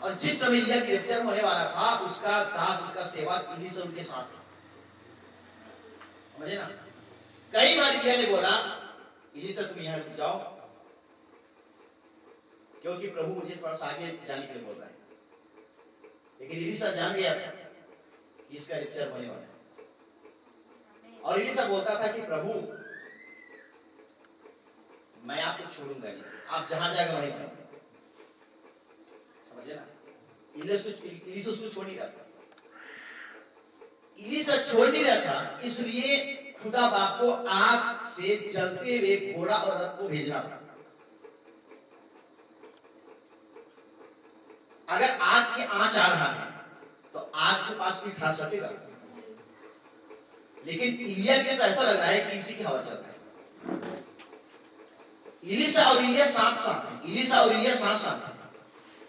Speaker 2: और जिस समय इलिया की रैप्चर होने वाला था, उसका दास, उसका सेवक इलीसा उनके साथ था। समझे ना? कई बार इलिया ने बोला, इलीसा तुम यहां रुक जाओ, क्योंकि प्रभु मुझे थोड़ा सा आगे जाने के लिए बोल रहा है। लेकिन इलीसा जान गया था कि इसका रैप्चर होने वाला है। और इलीसा बोलता था कि प्रभु मैं आपको छोड़ूंगा नहीं, आप जहां जाएगा वहीं जाओ। समझे ना? इलीसा उसको छोड़ नहीं रहा था। इलीसा छोड़ नहीं रहा था, इसलिए खुदा बाप को आग से जलते हुए घोड़ा और रथ को भेजना पड़ा। अगर आग की आंच आ रहा है तो आग के पास भी खा सकेगा, लेकिन इलिया के तो ऐसा लग रहा है कि इसी की हवा चल रहा है। इलीसा और इलिया साथ साथ है, इलीसा और इलिया साथ साथ है।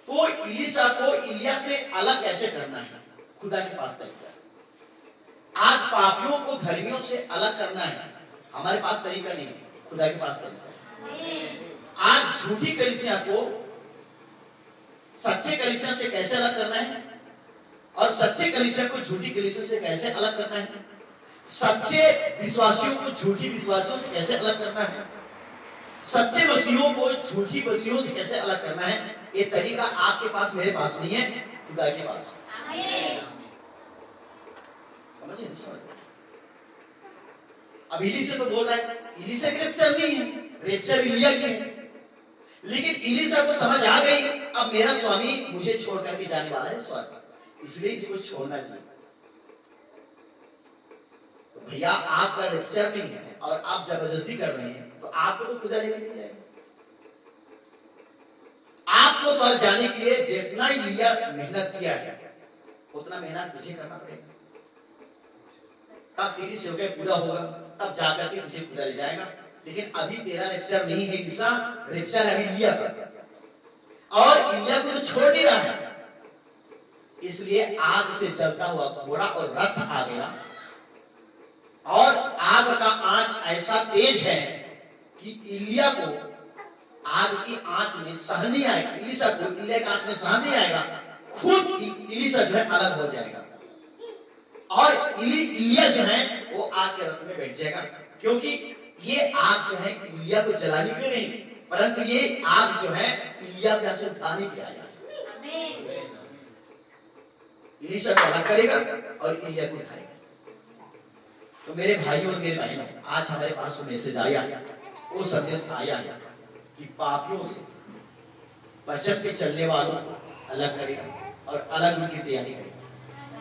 Speaker 2: तो इलीसा को इलिया से अलग कैसे करना है, खुदा के पास तरीका है। आज पापियों को धर्मियों से अलग करना है, हमारे पास तरीका नहीं है, खुदा के पास तरीका है। आज झूठी कलीसिया को सच्चे कलीसिया से कैसे अलग करना है, और सच्चे कलीसिया को झूठी कलीसिया से कैसे अलग करना है, सच्चे विश्वासियों को झूठी विश्वासियों से कैसे अलग करना है, सच्चे मसीहों को झूठी मसीहों से कैसे अलग करना है, ये तरीका आपके पास, मेरे पास नहीं है, खुदा के पास। समझे नहीं? समझ? अब इलीसा तो बोल रहा है, इलीसा की रैप्चर नहीं है, रैप्चर इलिया की है। लेकिन इलीसा को समझ आ गई, अब मेरा स्वामी मुझे छोड़ करके जाने वाला है स्वर्ग, इसलिए इसको छोड़ना नहीं। तो भैया आपका रैप्चर नहीं है और आप जबरदस्ती कर रहे हैं, तो आपको तो खुदा लेके नहीं जाएगा। आपको स्वर्ग जाने के लिए जितना इलिया मेहनत किया है, उतना मेहनत तुझे करना पड़ेगा। तब तेरी सेवकाई पूरा होगा, तब जाकर के तुझे खुदा ले जाएगा। लेकिन अभी तेरा रैप्चर नहीं है, किसा रैप्चर अभी इलिया का, और इलिया को तो छोड़ नहीं रहा है, इसलिए आग से जलता हुआ घोड़ा और रथ आ गया। और आग का आंच ऐसा तेज है कि इलिया को आग की आंच में सहन नहीं आएगा, इलीसा को इलिया की आंच में सहन नहीं आएगा, खुद इलीसा जो है अलग हो जाएगा और इलिया जो है वो आग के रथ में बैठ जाएगा। क्योंकि ये आग जो है इलिया को जलाने के लिए नहीं, परंतु ये आग जो है इलिया को से उठाने के लिए आया है। इलीसा को अलग करेगा और इलिया को उठाएगा। तो मेरे भाइयों और मेरे बहनों, आज हमारे पास वो मैसेज आया है, वो संदेश आया है कि पापियों से वचन पे चलने वालों को अलग करेगा और अलग उनकी तैयारी करेगा।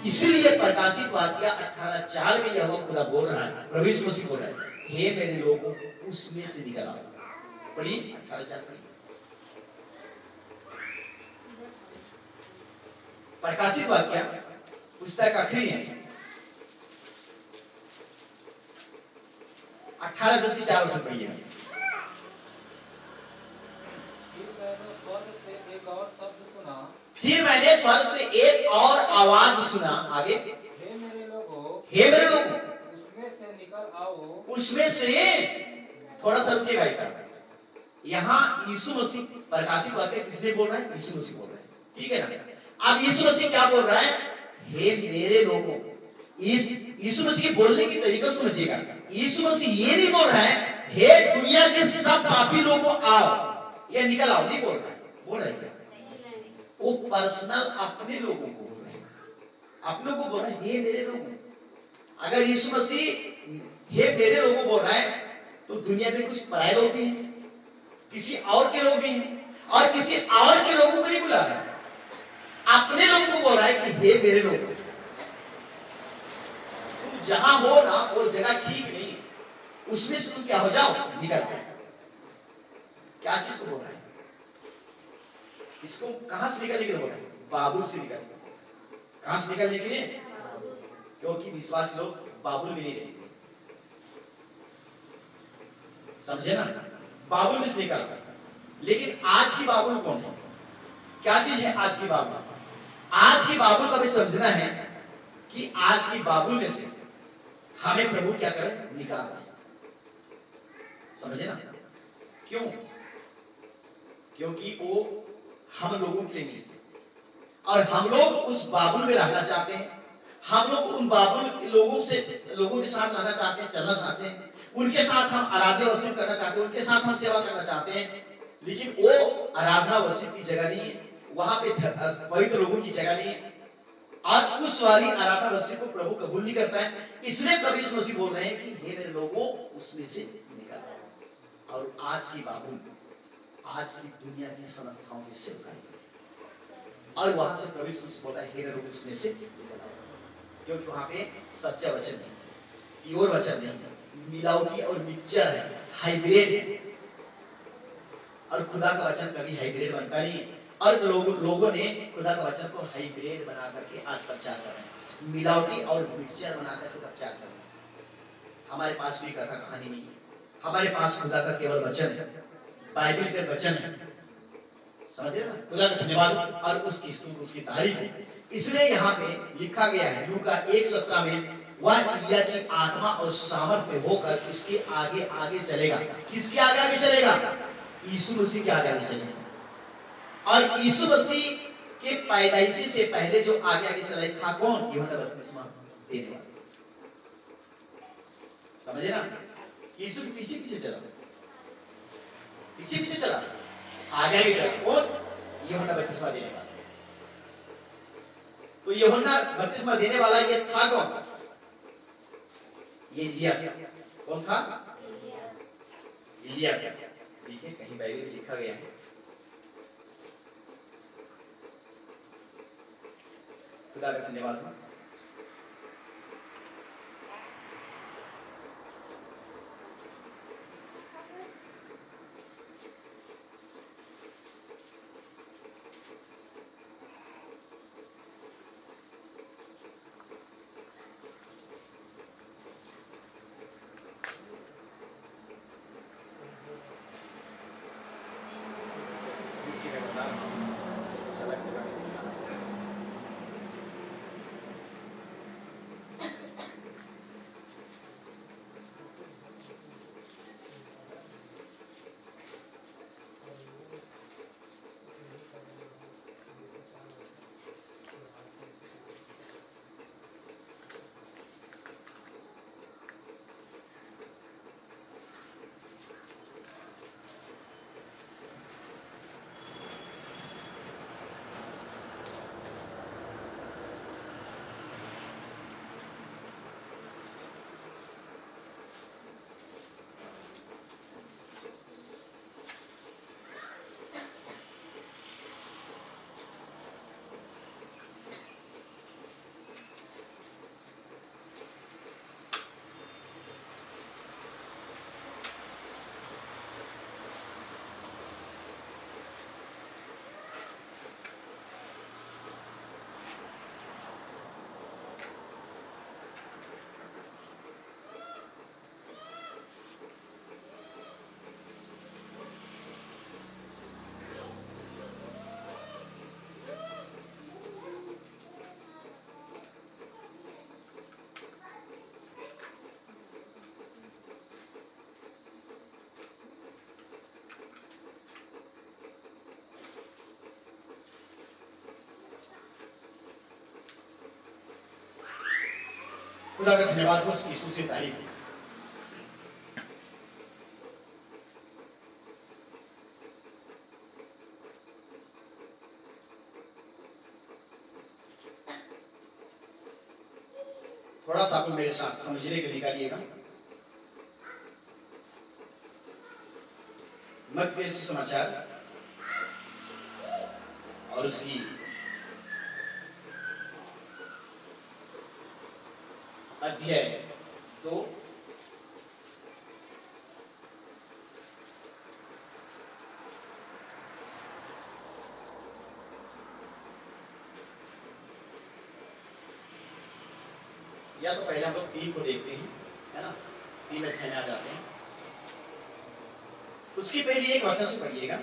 Speaker 2: इसीलिए प्रकाशित वाक्य 18:4 में यह खुदा बोल रहा है, प्रभु यीशु मसीह बोल रहा है, हे मेरे लोगों उसमें से निकल आओ। पढ़िए 18:4 पढ़िए। प्रकाशित वाक्य पुस्तक आखिरी है, 18:10-4 से पढ़िए। फिर मैंने स्वर्ग से एक और आवाज सुना, आगे,
Speaker 4: हे मेरे लोगों,
Speaker 2: हे मेरे लोगों
Speaker 4: उसमें से निकल आओ।
Speaker 2: उसमें से, थोड़ा सा रुकिए भाई साहब, यहाँ यीशु मसीह, प्रकाशित वाक्य किसने बोल रहा है? यीशु मसीह बोल रहे हैं, ठीक है ना? अब यीशु मसीह क्या बोल रहा है? हे मेरे लोगों। यीशु मसीह के बोलने की तरीका समझिएगा। यीशु मसीह ये नहीं बोल रहा है हे दुनिया के सब पापी लोगों आओ या निकल आओ, नहीं बोल रहा है। बोल रहा है क्या? वो पर्सनल अपने लोगों को बोल रहे हैं, अपनों को बोल रहे हैं, हे मेरे लोगों। अगर यीशु मसीह हे मेरे लोगों बोल रहा है तो दुनिया में कुछ पराये लोग भी हैं, किसी और के लोग भी हैं, और किसी और के लोगों को नहीं बुला रहा है, अपने लोगों को बोल रहा है कि हे मेरे लोग। तुम जहां हो ना वो जगह ठीक नहीं, उसमें से तुम क्या हो जाओ, निकल आओ। क्या चीज को बोल रहा है? इसको कहां से निकलने के लिए बोल रहा है? बाबुल से निकलने। कहां से निकलने के लिए? क्योंकि विश्वासी लोग बाबुल में नहीं रहेंगे। समझे ना, बाबुल में से निकाला। लेकिन आज की बाबुल कौन है, क्या चीज है आज की बाबुल? आज की बाबुल का भी समझना है कि आज की बाबुल में से हमें प्रभु क्या करें, निकालना है। समझे ना, क्यों? क्योंकि वो हम लोगों के लिए नहीं है, और हम लोग उस बाबुल में रहना चाहते हैं। हम लोग उन बाबुल लोगों के साथ रहना चाहते हैं, चलना चाहते हैं, उनके साथ हम आराधना वर्षिप करना चाहते हैं, उनके साथ हम सेवा करना चाहते हैं। लेकिन वो आराधना वर्षिप की जगह नहीं है, वहां पे पवित्र लोगों की जगह नहीं है, और उस वाली आराधना वर्षिप को प्रभु कबूल नहीं करता है। इसलिए प्रभु यीशु मसीह बोल रहे हैं कि हे मेरे लोगों, उसमें से निकल। और आज की बाबुल आज की दुनिया की संस्थाओं की सेवकाई, और वहां से प्रभु यीशु मसीह बोल रहा है हे मेरे लोगों, उसमें से निकल आओ। क्योंकि वहां पे सच्चा वचन नहीं, प्योर वचन नहीं है, मिलावटी और मिक्सचर है, हाइब्रिड है। और खुदा का वचन कभी हाइब्रिड बनता नहीं है, और लोगों ने खुदा का वचन को हाइब्रिड बना करके आज प्रचार कर रहे हैं, मिलावटी और मिक्सचर बना करके प्रचार कर रहे हैं। हमारे पास कोई कथा कहानी नहीं है, हमारे पास खुदा का केवल वचन है, बाइबल का वचन है। समझ रहे ना, खुदा का धन्यवाद और उसकी स्तुति, उसकी तारीफ। इसलिए यहाँ पे लिखा गया है लूका 1:17 में, वह एलिय्याह की आत्मा और सामर्थ में होकर उसके आगे आगे चलेगा। किसके आगे आगे चलेगा? यीशु मसीह के आगे आगे चलेगा। और यीशु मसीह के पैदाइशी से पहले जो आगे आगे चला था कौन? यूहन्ना बपतिस्मा देने वाला। समझे ना, यीशु के पीछे पीछे चला, पीछे पीछे चला, आगे आगे चला कौन? यूहन्ना बपतिस्मा देने वाला। तो यूहन्ना बपतिस्मा देने वाला ये था कौन? ये एलिय्याह। कौन था? एलिय्याह। देखिए कहीं बाइबल में लिखा गया है, खुदा का धन्यवाद। खुदा का धन्यवाद हो, उसकी यीशु से तारीफ। थोड़ा सा आप मेरे साथ समझने के निकालिएगा। मत्ती सुसमाचार और उसकी अध्याय 2 या तो पहले हम लोग 3 को देखते हैं, है ना, 3 अध्याय में आ जाते हैं। उसकी पहली एक वचन से पढ़िएगा,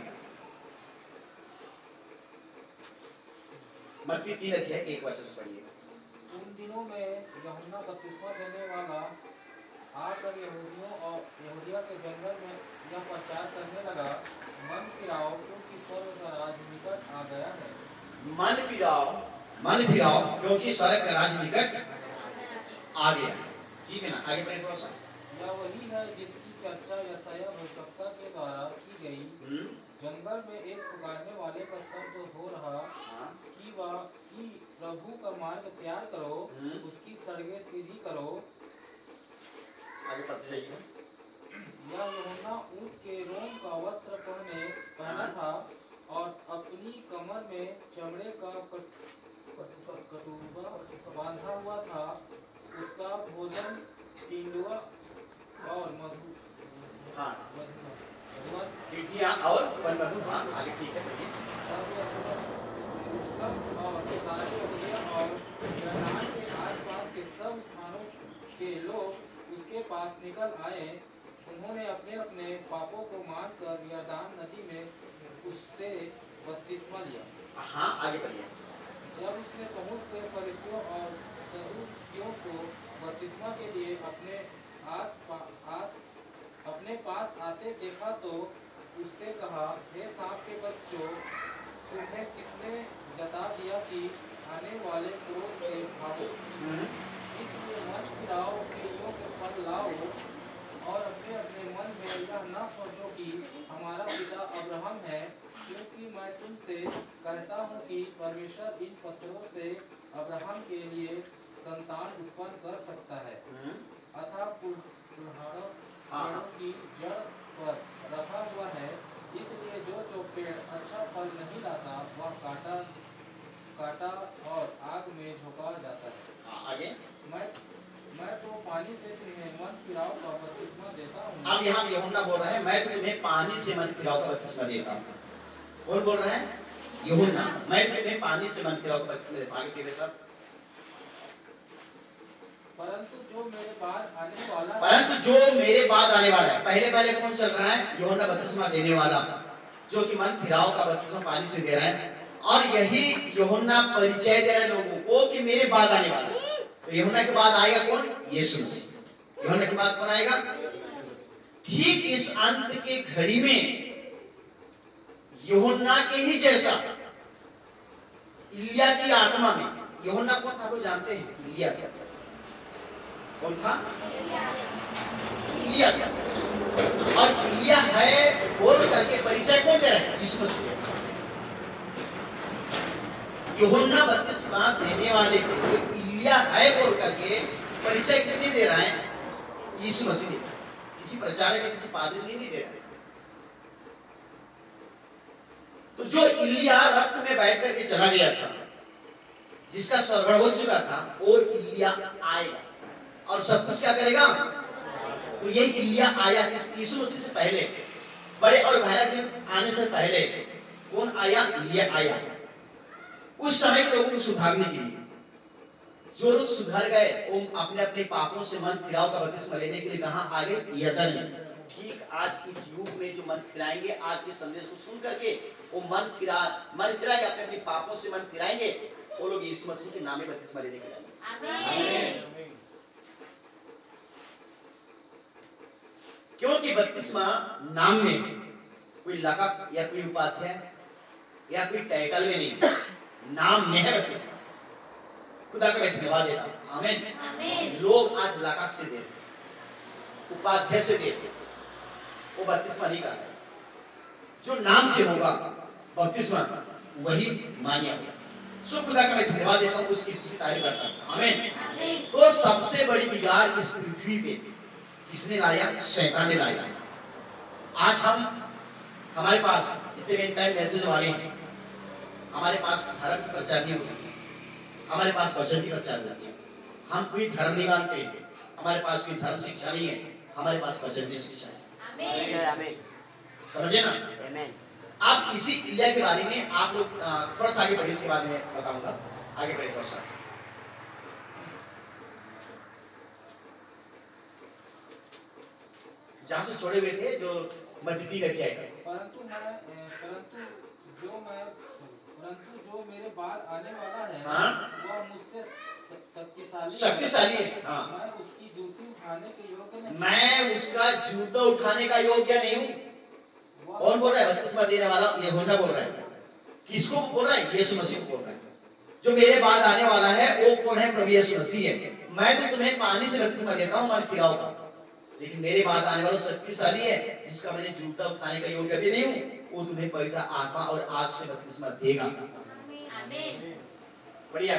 Speaker 2: मत्ती 3 अध्याय के 1 वचन से पढ़िएगा।
Speaker 4: उन दिनों में यूहन्ना बपतिस्मा देने वाला आकर यहूदियों और यहूदिया के जंगल में यह प्रचार करने लगा, मन फिराओ क्योंकि स्वर्ग का राज निकट आ गया है।
Speaker 2: मन फिराओ क्योंकि स्वर्ग का राज निकट आ गया है। ठीक है ना, आगे पढ़े थोड़ा सा।
Speaker 4: यह वही है जिसकी चर्चा यशायाह भविष्यवक्ता के द्वारा की गई। जंगल में एक पुकारने वाले का शब्द हो रहा कि प्रभु का मार्ग तैयार करो, उसकी सड़कें सीधी करो।
Speaker 2: आगे पढ़ते जाइए।
Speaker 4: यह यूहन्ना ऊंट के रोम का वस्त्र पहना था और अपनी कमर में चमड़े का कटुआ बांधा हुआ था। उसका भोजन टिंडुआ और मधु
Speaker 2: टिड्डियां और वनमधु। हाँ, आगे ठीक है, पढ़िए।
Speaker 4: और सारे यहूदिया और यरदन के आसपास के सब स्थानों के लोग उसके पास निकल आए। उन्होंने अपने अपने पापों को मानकर यरदन नदी में उससे बपतिस्मा लिया।
Speaker 2: हाँ, आगे पढ़िए।
Speaker 4: जब उसने बहुत से फरीसियों और सदूकियों को बपतिस्मा के लिए अपने पास आते देखा तो उससे कहा, हे सांप के बच्चों, तुम्हें किसने जता दिया कि आने वाले क्रोध से भागो? इसलिए मन फिराओ, कईयों के फल लाओ और अपने अपने मन में यह न सोचो कि हमारा पिता अब्राहम है, क्योंकि मैं तुमसे कहता हूँ कि परमेश्वर इन पत्थरों से अब्राहम के लिए संतान उत्पन्न कर सकता है। अतः कुल्हाड़ों की जड़ पर रखा हुआ है, इसलिए जो पेड़ अच्छा फल नहीं लाता वह काटा और आग में झोंका जाता है।
Speaker 2: आगे
Speaker 4: मैं तो पानी से तुम्हें मन फिराओ का बपतिस्मा देता हूँ।
Speaker 2: अब यहाँ यूहन्ना बोल रहा है, मैं तो तुम्हें पानी से मन फिराओ का बपतिस्मा देता हूँ। कौन बोल रहा है? यूहन्ना। मैं तुम्हें पानी से मन फिराओ का बपतिस्मा देता हूँ। आगे पढ़िए सब।
Speaker 4: परंतु जो मेरे बाद आने वाला है। पहले
Speaker 2: कौन चल रहा है? यूहन्ना बपतिस्मा देने वाला, जो कि मन फिराओ का बपतिस्मा पानी से दे रहा है। और यही यूहन्ना परिचय दे रहा है लोगों को कि मेरे बाद आने वाला है। तो यूहन्ना के बाद आएगा कौन? यीशु मसीह। यूहन्ना के बाद कौन आएगा? ठीक इस अंत के घड़ी में यूहन्ना के ही जैसा इलिया की आत्मा में, यूहन्ना कौन था आप जानते हैं? इलिया कौन था? इलिया। और इलिया है बोल करके परिचय कौन दे रहा है? यीशु मसीह। यूहन्ना बपतिस्मा देने वाले को इलिया है बोल करके परिचय किसने दे रहा है? यीशु मसीह ने। किसी प्रचारक या किसी पादरी ने नहीं दे रहा है। तो जो इलिया रथ में बैठ करके चला गया था, जिसका स्वर्गण हो चुका था, वो इलिया आएगा और सब कुछ क्या करेगा? तो ये इलिया आया यीशु मसीह से पहले, बड़े और भयानक दिन आने से पहले कौन आया? इलिया आया। उस समय के लोगों को सुधारने के लिए। जो लोग सुधर गए वो अपने अपने पापों से मन फिराओ का बपतिस्मा लेने के लिए कहां आ गए? यरदन में। ठीक आज इस युग में जो मन फिराएंगे, आज के संदेश को सुन करके वो मन फिराएंगे, अपने अपने पापों से मन फिराएंगे, वो लोग यीशु मसीह के नाम में बपतिस्मा लेने के लिए आमेन। क्योंकि बपतिस्मा नाम में है, कोई लक़ब या कोई उपाध्याय या कोई टाइटल में नहीं, नाम में है बपतिस्मा। खुदा का मैं धन्यवाद देता हूं। आमीन। लोग आज लक़ब से दे रहे, उपाध्याय से दे रहे, वो बपतिस्मा नहीं कर रहे। जो नाम से होगा बपतिस्मा वही मान्य होगा। सो खुदा का मैं धन्यवाद देता हूं, उसकी स्तुति तारीफ करता हूं। आमीन। तो सबसे बड़ी बिगाड़ इस पृथ्वी पे किसने लाया? शैतान ने लाया। आज हमारे पास जितने भी टाइम मैसेज वाले हैं, हमारे पास धर्म की प्रचार नहीं होती, हमारे पास वचन की प्रचार होती है। हम कोई धर्म नहीं मानते, हमारे पास कोई धर्म शिक्षा नहीं है, हमारे पास वचन की शिक्षा है। आमीन। समझे ना? अब इसी इलिया के बारे में आप लोग थोड़ा सा आगे बढ़िए, इसके बारे में बताऊंगा। आगे बढ़े थोड़ा सा। जहां से छोड़े हुए थे, जो मत्ती 3 अध्याय का।
Speaker 4: परंतु जो मेरे बाद आने वाला है
Speaker 2: हाँ।
Speaker 4: वह मुझसे
Speaker 2: शक्तिशाली है। हाँ।
Speaker 4: मैं उसकी जूती उठाने के योग्य नहीं।
Speaker 2: मैं उसका जूता उठाने का योग्य नहीं हूँ। कौन बोल रहा है? बपतिस्मा देने वाला यूहन्ना बोल रहा है। किसको बोल रहा है? यीशु मसीह को बोल रहा है। जो मेरे बाद आने वाला है वो कौन है? प्रभु यीशु मसीह है। मैं तो तुम्हें पानी से बपतिस्मा देता हूँ, मन खिलाऊंगा, लेकिन मेरे बाद आने वाला शक्तिशाली है, जिसका मैंने जूता उठाने का योग्य भी नहीं हूँ, वो तुम्हें पवित्र आत्मा और आग से बपतिस्मा देगा। बढ़िया।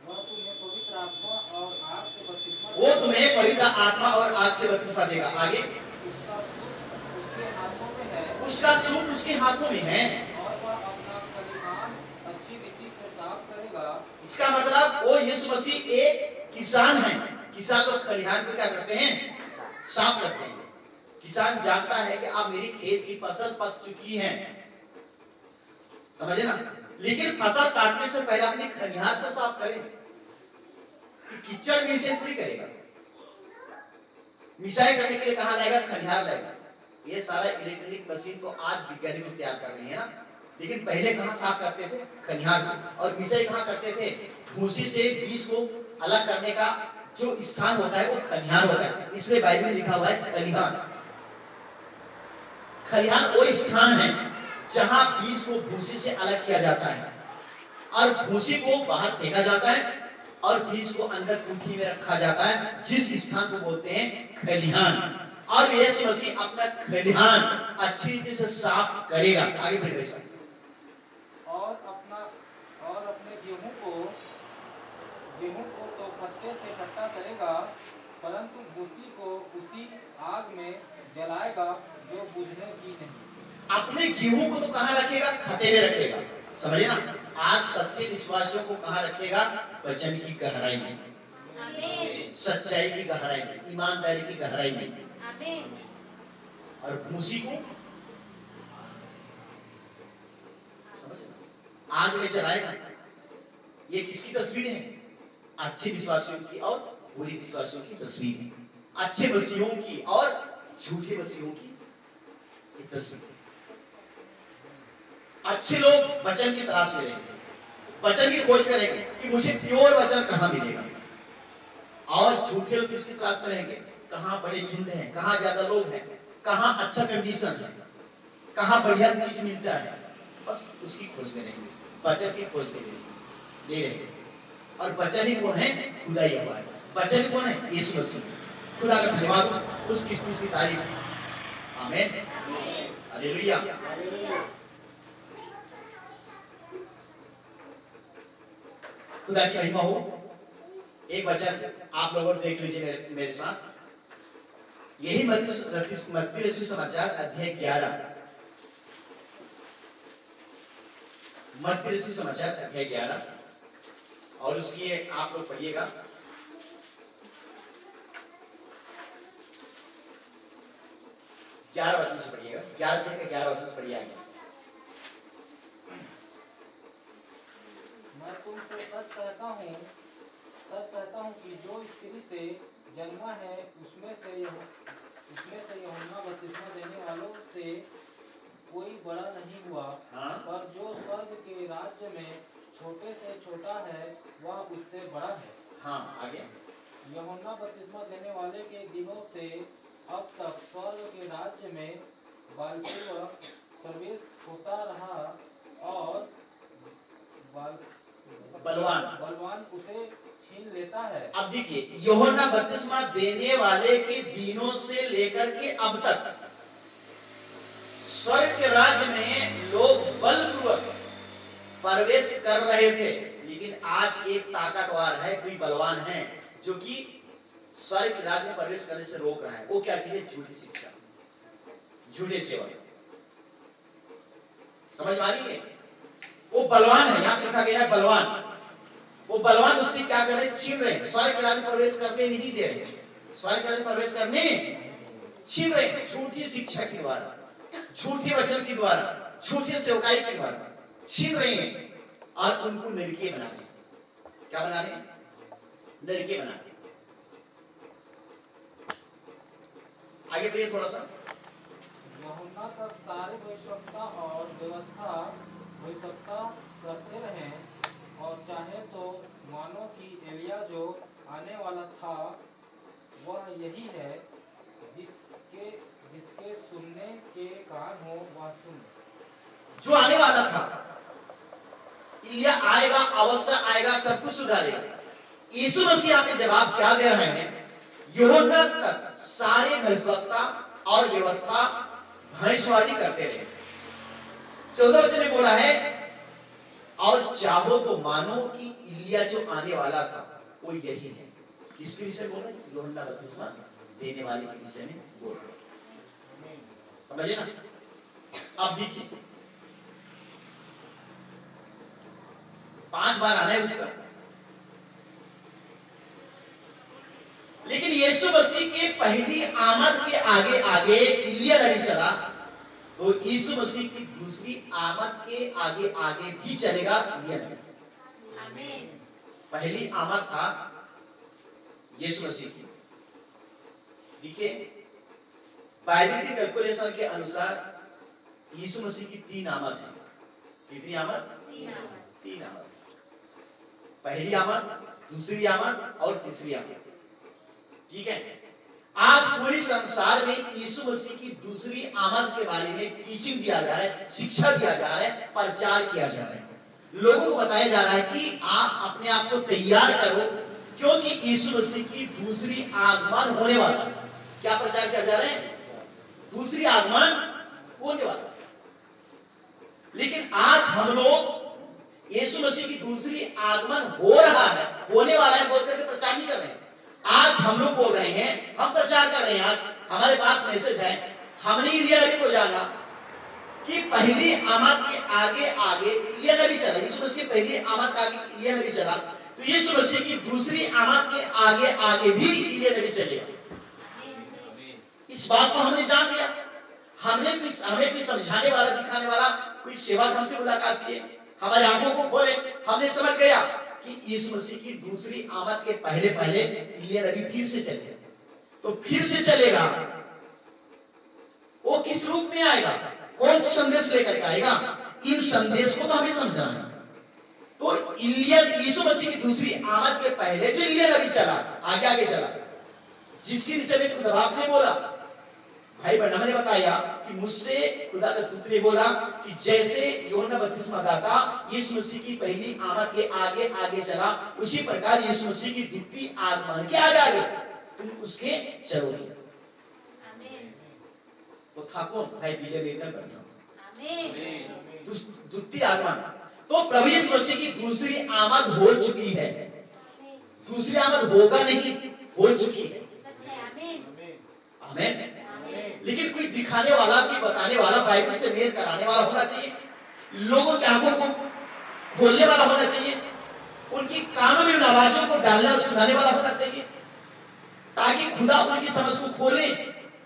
Speaker 4: वह तुम्हें पवित्र आत्मा और आग से बपतिस्मा
Speaker 2: वो तुम्हें पवित्र आत्मा और आग से बपतिस्मा देगा। आगे
Speaker 4: उसके हाथों में है
Speaker 2: उसका सूप उसके हाथों में है
Speaker 4: और वह अपना खलिहान अच्छी रीति से साफ करेगा।
Speaker 2: इसका मतलब वो यीशु मसीह एक किसान है। किसान लोग खलिहान को क्या करते हैं? साफ करते हैं। किसान जानता है कि अब मेरी खेत की फसल पक चुकी है, समझे ना, लेकिन फसल काटने से पहले अपने खलिहान को साफ करें। कीचड़ में से थोड़ी करेगा। मिसाई करने के लिए कहां लाएगा? खलिहान लाएगा। ये सारा इलेक्ट्रॉनिक मशीन तो आज वैज्ञानिक तैयार कर रहे हैं ना, लेकिन पहले कहां साफ करते थे? खलिहान को। और मिसाई कहां करते थे? भूसी से बीज को अलग करने का जो स्थान होता है वो खलिहान होता है। इसलिए बाइबल में लिखा हुआ है खलिहान। खलिहान वो स्थान है जहां बीज को भूसी से अलग किया जाता है और भूसी को बाहर फेंका जाता है और बीज को अंदर कुंठी में रखा जाता है, जिस स्थान को बोलते हैं खलिहान। और यीशु मसीह अपना खलिहान अच्छी रीति से साफ करेगा। आगे बढ़िए भाई।
Speaker 4: और अपने गेहूं को तो पत्ते से इकट्ठा करेगा, परंतु भूसी को उसी आग में जलाएगा जो बुझने की नहीं।
Speaker 2: अपने गेहूं को तो कहां रखेगा? खते में रखेगा, समझे ना। आज सच्चे विश्वासियों को कहां रखेगा? वचन की गहराई में, सच्चाई की गहराई में, ईमानदारी की गहराई में। और भूसी को समझे ना, आग में जलाएगा। ये किसकी तस्वीर है? अच्छे विश्वासियों की और बुरे विश्वासियों की तस्वीर है। अच्छे मसीहों की और झूठे मसीहों की एक तस्वीर है। अच्छे लोग वचन की तलाश में रहेंगे, वचन की खोज करेंगे कि मुझे प्योर वचन कहां मिलेगा। और झूठे लोग किसकी तलाश में रहेंगे? कहां बड़े झुंड हैं, कहां ज्यादा लोग हैं, कहां अच्छा कंडीशन है, कहां बढ़िया चीज मिलता है, बस उसकी खोज में रहेंगे, वचन की खोज में ले रहेंगे। और वचन ही कौन है? खुदा ही है। वचन ही कौन है? यीशु मसीह। खुदा का धन्यवाद, उस किसमिस की तारीफ। आमीन, हालेलुया। खुदा की महिमा हो। एक वचन आप लोगों देख लीजिए मेरे साथ। यही मत्ती रचित समाचार अध्याय 11। मत्ती रचित समाचार अध्याय 11 और उसकी आप लोग पढ़िएगा। 11 वचन से पढ़िएगा। 11 वचन से पढ़िए आगे।
Speaker 4: मैं तुमसे सच कहता हूँ कि जो स्त्री से जन्मा है उसमें से यूहन्ना बपतिस्मा देने वालों से कोई बड़ा नहीं हुआ।
Speaker 2: हाँ?
Speaker 4: पर जो स्वर्ग के राज्य में छोटे से छोटा है वह उससे बड़ा है।
Speaker 2: हाँ, आगे।
Speaker 4: यूहन्ना बपतिस्मा देने वाले के दिनों से अब तक स्वर्ग के राज्य में बलपूर्वक प्रवेश होता रहा और बलवान उसे छीन लेता है।
Speaker 2: अब देखिए, यूहन्ना बपतिस्मा देने वाले के दिनों से लेकर के अब तक स्वर्ग के राज्य में लोग बलपूर्वक प्रवेश कर रहे थे, लेकिन आज एक ताकतवर है, कोई बलवान है जो कि स्वर्ग के राज्य में प्रवेश करने से रोक रहा है। वो क्या चीज है? झूठी शिक्षा, झूठे सेवक। समझ आ रही है? वो बलवान है, यहां लिखा गया है बलवान। वो बलवान उससे क्या कर रहे हैं? छीन रहे हैं। स्वर्ग के राज्य में प्रवेश करने नहीं दे रहे, स्वर्ग के राज्य में प्रवेश करने छीन रहे हैं। झूठी शिक्षा के द्वारा, झूठे वचन के द्वारा, झूठी सेवकाई के द्वारा छीन रहे हैं और उनको नरकीय बना रहे हैं। क्या बना रहे हैं? नरकीय बना रहे हैं। आगे बढ़िए थोड़ा सा।
Speaker 4: यूहन्ना तक सारे भविष्यवक्ता और भविष्यवक्ता करते रहे, और चाहे तो मानो कि एलिया जो आने वाला था वह यही है। जिसके जिसके सुनने के कान हो वह सुने।
Speaker 2: जो आने वाला था, इलिया आएगा, अवश्य आएगा, सब कुछ सुधारेगा। यीशु मसीह आपने जवाब क्या दे रहे हैं? यूहन्ना तक सारे भविष्यवक्ता और व्यवस्था भविष्यवाणी करते रहे। 14 वचन में बोला है, और चाहो तो मानो कि इलिया जो आने वाला था वो यही है। किसके विषय बोल रहे हैं? यूहन्ना बपतिस्मा देने वाले के विषय में बोल रहे हैं। समझे ना? अब देखिए, 5 बार आना है उसका। लेकिन यीशु मसीह के पहली आमद के आगे आगे इलिया नबी चला, तो यीशु मसीह की दूसरी आमद के आगे आगे भी चलेगा इलिया नबी। आमीन। पहली आमद था यीशु मसीह की। देखिए, बाइबल के कैलकुलेशन के अनुसार यीशु मसीह की 3 आमद है। कितनी आमद? 3 आमद। पहली आमद, दूसरी आमद और तीसरी आमद। ठीक है। आज पूरे संसार में यीशु मसीह की दूसरी आमद के बारे में टीचिंग दिया जा रहा है, शिक्षा दिया जा रहा है, प्रचार किया जा रहा है। लोगों को बताया जा रहा है कि आप अपने आप को तैयार करो, क्योंकि यीशु मसीह की दूसरी आगमन होने वाला है। क्या प्रचार किया जा रहा है? दूसरी आगमन होने वाला है। लेकिन आज हम लोग यीशु मसीह की दूसरी आगमन हो रहा है, होने वाला है बोल करके प्रचार नहीं कर रहे हैं। आज हम लोग बोल रहे हैं, हम प्रचार कर रहे हैं। आज हमारे पास मैसेज है, हमने इलिया नबी को जाना कि पहली आमद के आगे आगे इलिया नबी चला। यीशु मसीह की पहली आमद के आगे इलिया नबी चला, तो यीशु मसीह की दूसरी आमद के आगे आगे भी इलिया नबी चलेगा। इस बात को हमने जान लिया। हमें कोई समझाने वाला, दिखाने वाला, कोई सेवक हमसे मुलाकात किए, हमारे आंखों को खोले, हमने समझ गया कि यीशु मसीह की दूसरी आमद के पहले पहले इलिया नबी फिर से चलेगा। तो फिर से चलेगा, वो किस रूप में आएगा, कौन सा संदेश लेकर आएगा, इन संदेश को तो हमें समझना है। तो इलिया, यीशु मसीह की दूसरी आमद के पहले जो इलिया नबी चला, आगे आगे चला, जिसके विषय में खुदा बाप ने बोला, भाई बहना ने बताया कि मुझसे खुदा का दूत ने बोला कि जैसे यूहन्ना बपतिस्मा दाता यीशु मसीह की पहली आमद के आगे आगे चला, उसी प्रकार यीशु मसीह की द्वितीय आगमन के आगे आगे तुम उसके चलोगे। आमीन। तो था कौन? भाई बिलीव में बढ़िया। आमीन। द्वितीय आगमन, तो प्रभु यीशु मसीह की दूसरी आमद हो चुकी है, दूसरी आमद होगा नहीं, हो चुकी है। आमीन। लेकिन कोई दिखाने वाला, कोई बताने वाला, बाइबल से मेल कराने वाला होना चाहिए, लोगों की आंखों को खोलने वाला होना चाहिए, उनकी कानों में उन आवाजों को डालने और सुनाने वाला होना चाहिए, ताकि खुदा उनकी समझ को खोले,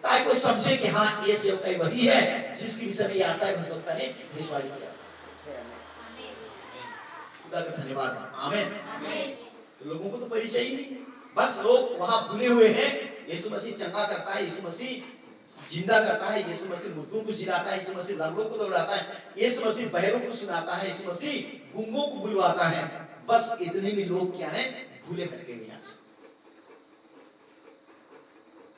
Speaker 2: ताकि वो समझे कि हाँ, ये सेवक वही है जिसकी विषय में आशा है भविष्यवक्ता ने भविष्यवाणी किया। खुदा का धन्यवाद। आमीन। तो लोगों को तो परिचय ही नहीं है, बस लोग वहां भूले हुए हैं। यीशु मसीह चंगा करता है, यीशु मसीह जिंदा करता है, यीशु मसीह मुर्दों को जिलाता है, यीशु मसीह लंगड़ों को दौड़ाता है, यीशु मसीह बहरों को सुनाता है, यीशु मसीह गूंगों को बुलवाता है। बस इतने में लोग क्या हैं? भूले भटके हुए हैं।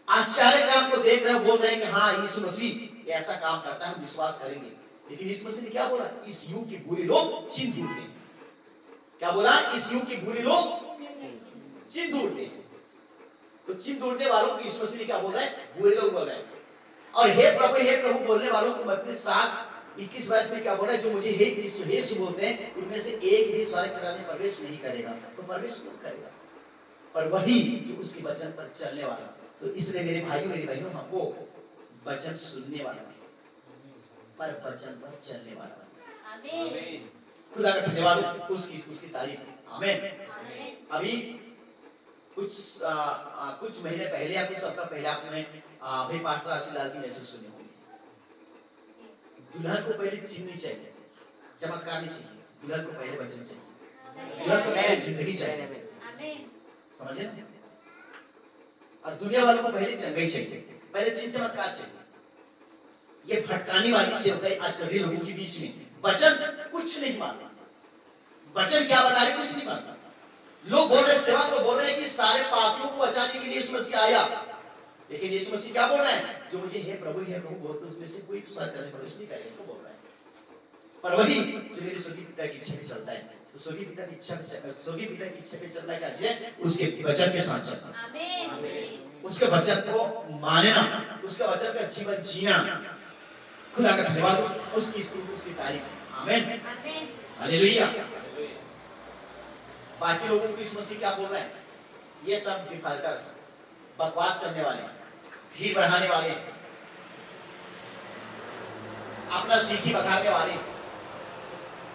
Speaker 2: आश्चर्य काम को देख रहे, बोल रहे हैं कि हाँ, यीशु मसीह ऐसा काम करता है, हम विश्वास करेंगे। लेकिन यीशु मसीह ने क्या बोला? इस युग के बुरे लोग चिन्ह ढूंढते हैं। क्या बोला? इस युग के बुरे लोग चिन्ह ढूंढते हैं। तो चिन्ह ढूंढने वालों को यीशु मसीह ने क्या बोल रहा है? बुरे लोग बोल रहे हैं। और हे प्रभु बोलने वालों को मत्ती 7:21 में क्या बोल रहा है? जो मुझे हे यीशु बोलते हैं, उनमें से एक भी स्वर्ग में प्रवेश नहीं करेगा। तो प्रवेश कौन करेगा? पर वही जो उसके वचन पर चलने वाला। तो इसलिए मेरे भाइयों, मेरी बहनों, हमको वचन सुनने वाला नहीं, पर वचन पर चलने वाला बने। आमीन। खुदा का धन्यवाद, उसकी तारीफ। आमीन। अभी कुछ महीने पहले या कुछ सप्ताह पहले आपने भाई पास्टर आशीलाल की मैसेज सुनी होगी। दुल्हन को पहले चिन्ह नहीं चाहिए, चमत्कार नहीं चाहिए, दुल्हन को पहले वचन चाहिए, दुल्हन को पहले जिंदगी चाहिए। समझे ना? और दुनिया वालों को पहले चंगाई चाहिए, पहले चिन्ह चमत्कार चाहिए। ये भटकाने वाली सेवकाई आज चल रही लोगों के बीच में। वचन कुछ नहीं मानता, वचन क्या बता रहे कुछ नहीं मानता। लोग बोल रहे, सेवक लोग बोल रहे हैं कि सारे पापियों को बचाने के लिए यीशु मसीह आया, लेकिन यीशु मसीह क्या बोल रहे हैं, जो मुझे हे प्रभु बोलते उसमें से कोई स्वर्ग में प्रवेश नहीं करेगा, तो बोल रहे हैं। पर वही जो मेरे स्वर्गीय पिता की इच्छा पे चलता है, तो स्वर्गीय पिता की इच्छा पे चलना क्या है, उसके वचन के साथ चलना, उसके वचन को मानना, उसके वचन का जीवन जीना। खुदा का धन्यवाद हो, उसकी स्तुति, उसकी तारीफ। आमीन, हालेलुया। बाकी लोगों को यीशु मसीह क्या बोल रहे हैं, ये सब डिफाल्टर, बकवास करने वाले, भीड़ बढ़ाने वाले, अपना सीखी बखारने वाले,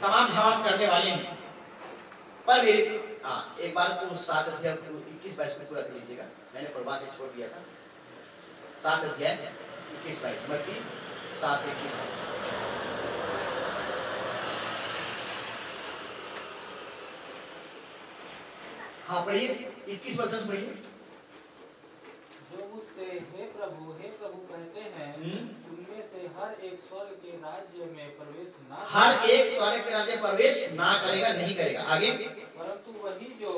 Speaker 2: तमाम झमाम करने वाले हैं। पर मेरे एक बार को 7 अध्याय 21-22 में पूरा कर लीजिएगा, मैंने पढ़वा के छोड़ दिया था। 7 अध्याय 21-22, मत्ती 7:21-22। हाँ पढ़िए, 21 वचन से पढ़िए।
Speaker 4: जो मुझसे हे प्रभु कहते हैं, उनमें से हर एक स्वर्ग के राज्य में प्रवेश ना
Speaker 2: हर एक स्वर्ग के राज्य में प्रवेश ना करेगा, नहीं करेगा। आगे,
Speaker 4: परंतु वही जो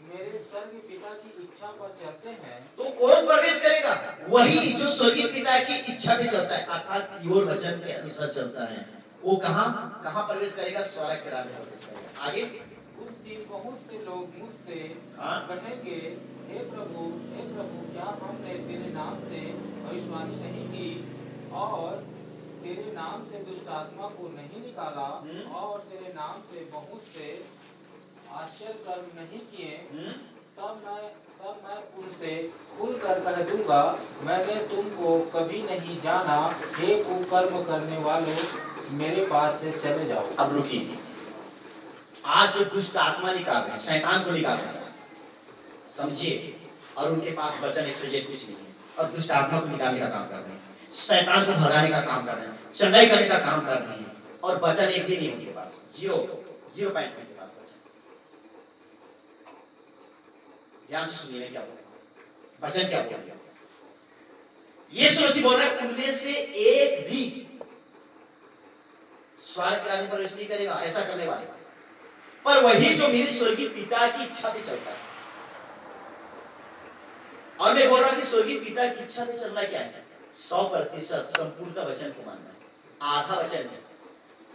Speaker 4: मेरे स्वर्गीय पिता की इच्छा पर चलते हैं।
Speaker 2: तो कौन प्रवेश करेगा, वही जो स्वर्गीय पिता की इच्छा पे चलता है, अर्थात प्योर वचन के अनुसार चलता है। वो कहाँ प्रवेश करेगा, स्वर्ग के राज्य में प्रवेश करेगा। आगे,
Speaker 4: उस दिन बहुत से लोग मुझसे
Speaker 2: हाँ?
Speaker 4: कहेंगे, हे प्रभु क्या हमने तेरे नाम से भविष्यवाणी नहीं की, और तेरे नाम से दुष्ट आत्मा को नहीं निकाला, और तेरे नाम से बहुत से आश्चर्य कर्म नहीं किए? तब मैं उनसे खुलकर कह दूंगा, मैंने तुमको कभी नहीं जाना, हे कुकर्म करने वालों, मेरे पास से चले जाओ।
Speaker 2: अब रुकिए, आज जो दुष्ट आत्मा निकाल रहे हैं, शैतान को निकाल रहे हैं, समझिए, और उनके पास वचन इसलिए कुछ नहीं है, और दुष्ट आत्मा को निकालने का काम कर रहे हैं, शैतान को भगाने का काम कर रहे हैं, चंगाई करने का काम कर रहे हैं, और वचन एक भी नहीं उनके पास, 0 पॉइंट उनके पास वचन। ध्यान से सुनिए मैं क्या बोल रहा हूं, वचन क्या बोल रहा हूं। यीशु मसीह बोल रहे हैं, उनमें से एक भी स्वर्ग के राज्य में प्रवेश नहीं करेगा, ऐसा करने वाले, पर वही जो मेरे स्वर्गीय पिता की इच्छा पे चलता है। और मैं बोल रहा हूं कि स्वर्गीय पिता की इच्छा पे चलना क्या है, 100% संपूर्ण वचन को मानना है। आधा वचन है,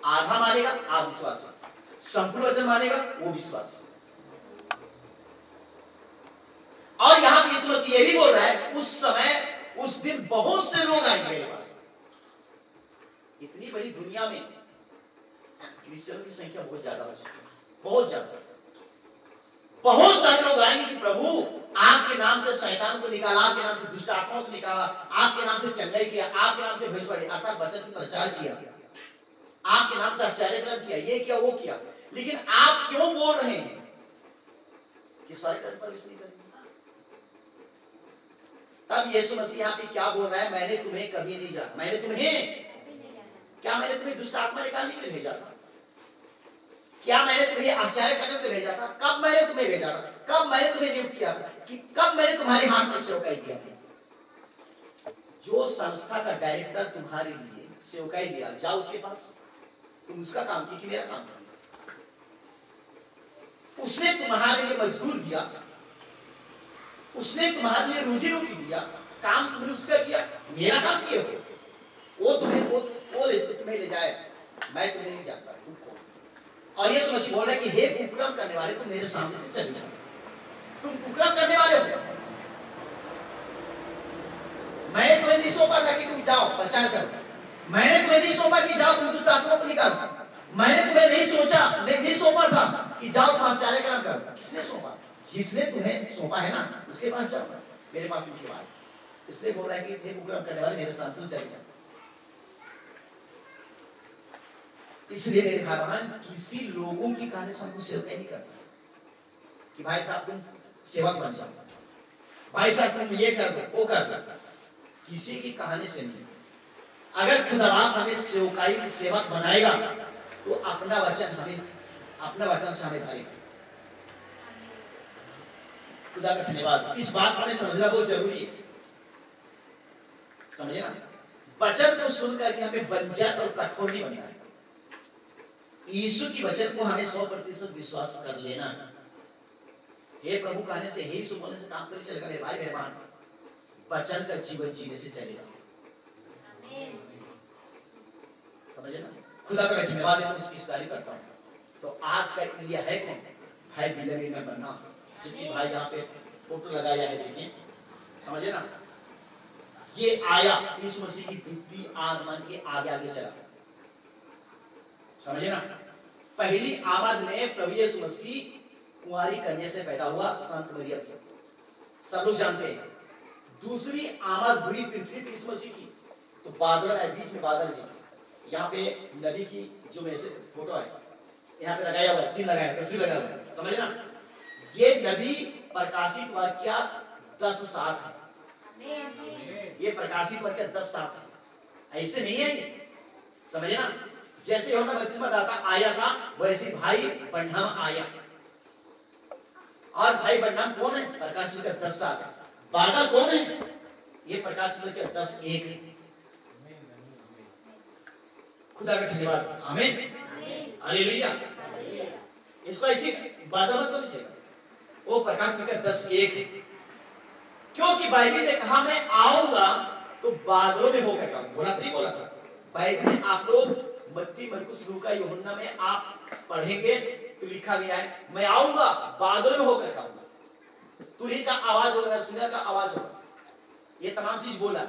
Speaker 2: आधा मानेगा आप विश्वास, संपूर्ण वचन मानेगा वो विश्वास। और यहां पर यीशु मसीह ये भी बोल रहा है, उस समय उस दिन बहुत से लोग आएंगे मेरे पास। इतनी बड़ी दुनिया में क्रिश्चियनों की संख्या बहुत ज्यादा हो चुकी है, बहुत ज्यादा। बहुत सारे लोग आएंगे कि प्रभु आपके नाम से शैतान को निकाला, आपके नाम से दुष्ट आत्माओं को निकाला, आपके नाम से चंगाई किया, आपके नाम से भविष्यवाणी अर्थात वचन की प्रचार किया, आपके नाम से आश्चर्य कर्म किया, ये किया वो किया, लेकिन आप क्यों बोल रहे हैं कि सारे कर्म प्रवेश नहीं करेंगे? तब यीशु मसीह यहाँ पे क्या बोल रहा है, मैंने तुम्हें कभी नहीं जाना। मैंने तुम्हें दुष्ट आत्मा निकालने के लिए भेजा था? क्या मैंने तुम्हें आश्चर्य करने के लिए भेजा था? कब मैंने तुम्हें भेजा था? कब मैंने तुम्हें नियुक्त किया था? कि कब मैंने तुम्हारे हाथ में सेवकाई दिया था? जो संस्था का डायरेक्टर तुम्हारे लिए सेवकाई दिया, जाओ उसके पास, तुम उसका काम किया कि मेरा काम किया। उसने तुम्हारे लिए मजदूर दिया, उसने तुम्हारे लिए रोजी रोटी दिया, काम तुमने उसका किया, मेरा काम किए हो। वो तुम्हें ले जाए, मैं तुम्हें नहीं जानता, तुम कौन? और यीशु मसीह बोल रहा है कि हे कुकर्म करने वाले, तुम मेरे सामने से चले जाओ। तुम कुकर्म करने वाले हो। मैंने तुम्हें नहीं सौंपा था कि तुम जाओ प्रचार करो, मैंने तुम्हें नहीं सौंपा कि जाओ तुम दुष्ट आत्माओं को निकालो, मैंने तुम्हें नहीं सौंपा था कि जाओ तुम आश्चर्य कर्म करो। किसने सौंपा? जिसने तुम्हें सौंपा है ना, उसके पास जाओ, मेरे पास तुम क्यों आए? इसलिए बोल रहा है कि हे कुकर्म करने वाले, मेरे सामने तुम चले जाओ। इसलिए मेरे भाई बहन, किसी लोगों की कहने से हमको सेवकाई नहीं करना कि भाई साहब तुम सेवक बन जाओ, भाई साहब तुम ये कर दो वो कर दो, किसी की कहानी से नहीं। अगर खुदावंद हमें सेवकाई सेवक बनाएगा तो अपना वचन से हमें भरेगा। खुदा का धन्यवाद। इस बात को हमें समझना बहुत जरूरी है, समझे ना? वचन को सुन करके हमें बंजर और कठोर नहीं बनना है। यीशु की वचन को हमें 100% विश्वास कर लेना है। हे प्रभु कहने से, हे यीशु बोलने से काम तो नहीं चलेगा मेरे भाई मेरे बहन, वचन का जीवन जीने से चलेगा। समझे ना? खुदा का मैं धन्यवाद देता हूं, इसकी तारीफ करता हूं। तो आज का एलिया है कौन? भाई बिलमीन में बनना। जितनी भाई यहाँ पे फोटो लगाया है देखिए, समझे ना? ये आया यीशु मसीह की द्वितीय आगमन के आगे आगे चला, समझे ना? पहली आमद में प्रभु यीशु मसीह कुंवारी कन्या से पैदा हुआ, संत मरियम से, सब लोग जानते हैं। दूसरी आमद हुई पृथ्वी पर यीशु मसीह की, तो बादल है, बीच में बादल देखिए। यहाँ पे नबी की जो मैसेज फोटो है यहाँ पे लगाया हुआ है, सीन लगाया, तस्वीर लगा हुआ है, समझे ना? ये नबी प्रकाशित वाक्य 10:7 है। ये प्रकाशित वाक्य 10:7 है, ऐसे नहीं है ये, समझे ना? जैसे यूहन्ना बपतिस्मा दाता आया था, वैसे भाई बरनबास आया। और भाई बरनबास कौन है? प्रकाशित वाक्य 10:7 है। बादल कौन है? ये प्रकाशित वाक्य 10:1 है। खुदा का धन्यवाद, आमीन, हालेलुया। इसको ऐसे बादल मत समझिएगा, वो प्रकाश वाक्य 10:1 है। क्योंकि बाइबल ने कहा मैं आऊंगा तो बादलों में होकर आऊंगा, बोला नहीं बोला था? बाइबल में आप लोग मत्ती, मरकुस, लूका, यूहन्ना में आप पढ़ेंगे तो लिखा गया है मैं आऊंगा बादलों में होकर आऊंगा। तुरही का आवाज होगा, नरसिंगा का आवाज होगा, ये तमाम चीज बोला।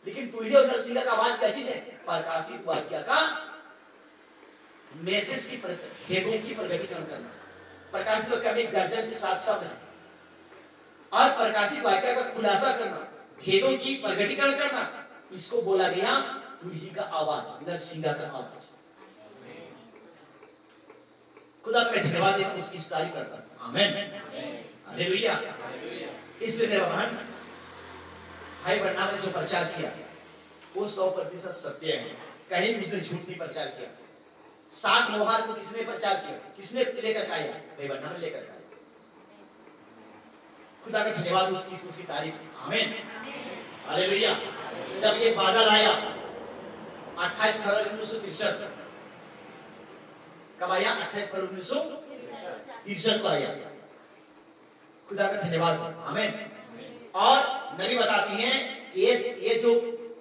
Speaker 2: लेकिन तुरही और नरसिंगा का आवाज क्या चीज है? प्रकाशित वाक्य का मैसेज की भेदों की प्रकटीकरण करना। प्रकाशित वाक्य में गर्जन के साथ शब्द है, और प्रकाशित वाक्य का खुलासा करना, भेदों की प्रकटीकरण करना, इसको बोला गया तुरही का आवाज, नरसिंगा का आवाज। खुदा का मैं धन्यवाद देता हूं, उसकी तारीफ करता हूं, आमीन, हालेलुया। इसलिए मेरे बहन भाई बरनबास ने जो प्रचार किया वो 100% सत्य है, कहीं भी उसने झूठ नहीं प्रचार किया। 7 मोहर को किसने प्रचार किया? किसने लेकर आया? भाई बरनबास ने लेकर आया। खुदा का धन्यवाद, उसकी तारीफ, आमीन, हालेलुया। जब ये बादल आया 28 फरवरी 1963, कब आया? 28 फरवरी 1963 को आया। खुदा का धन्यवाद, आमीन। और नबी बताती हैं ये जो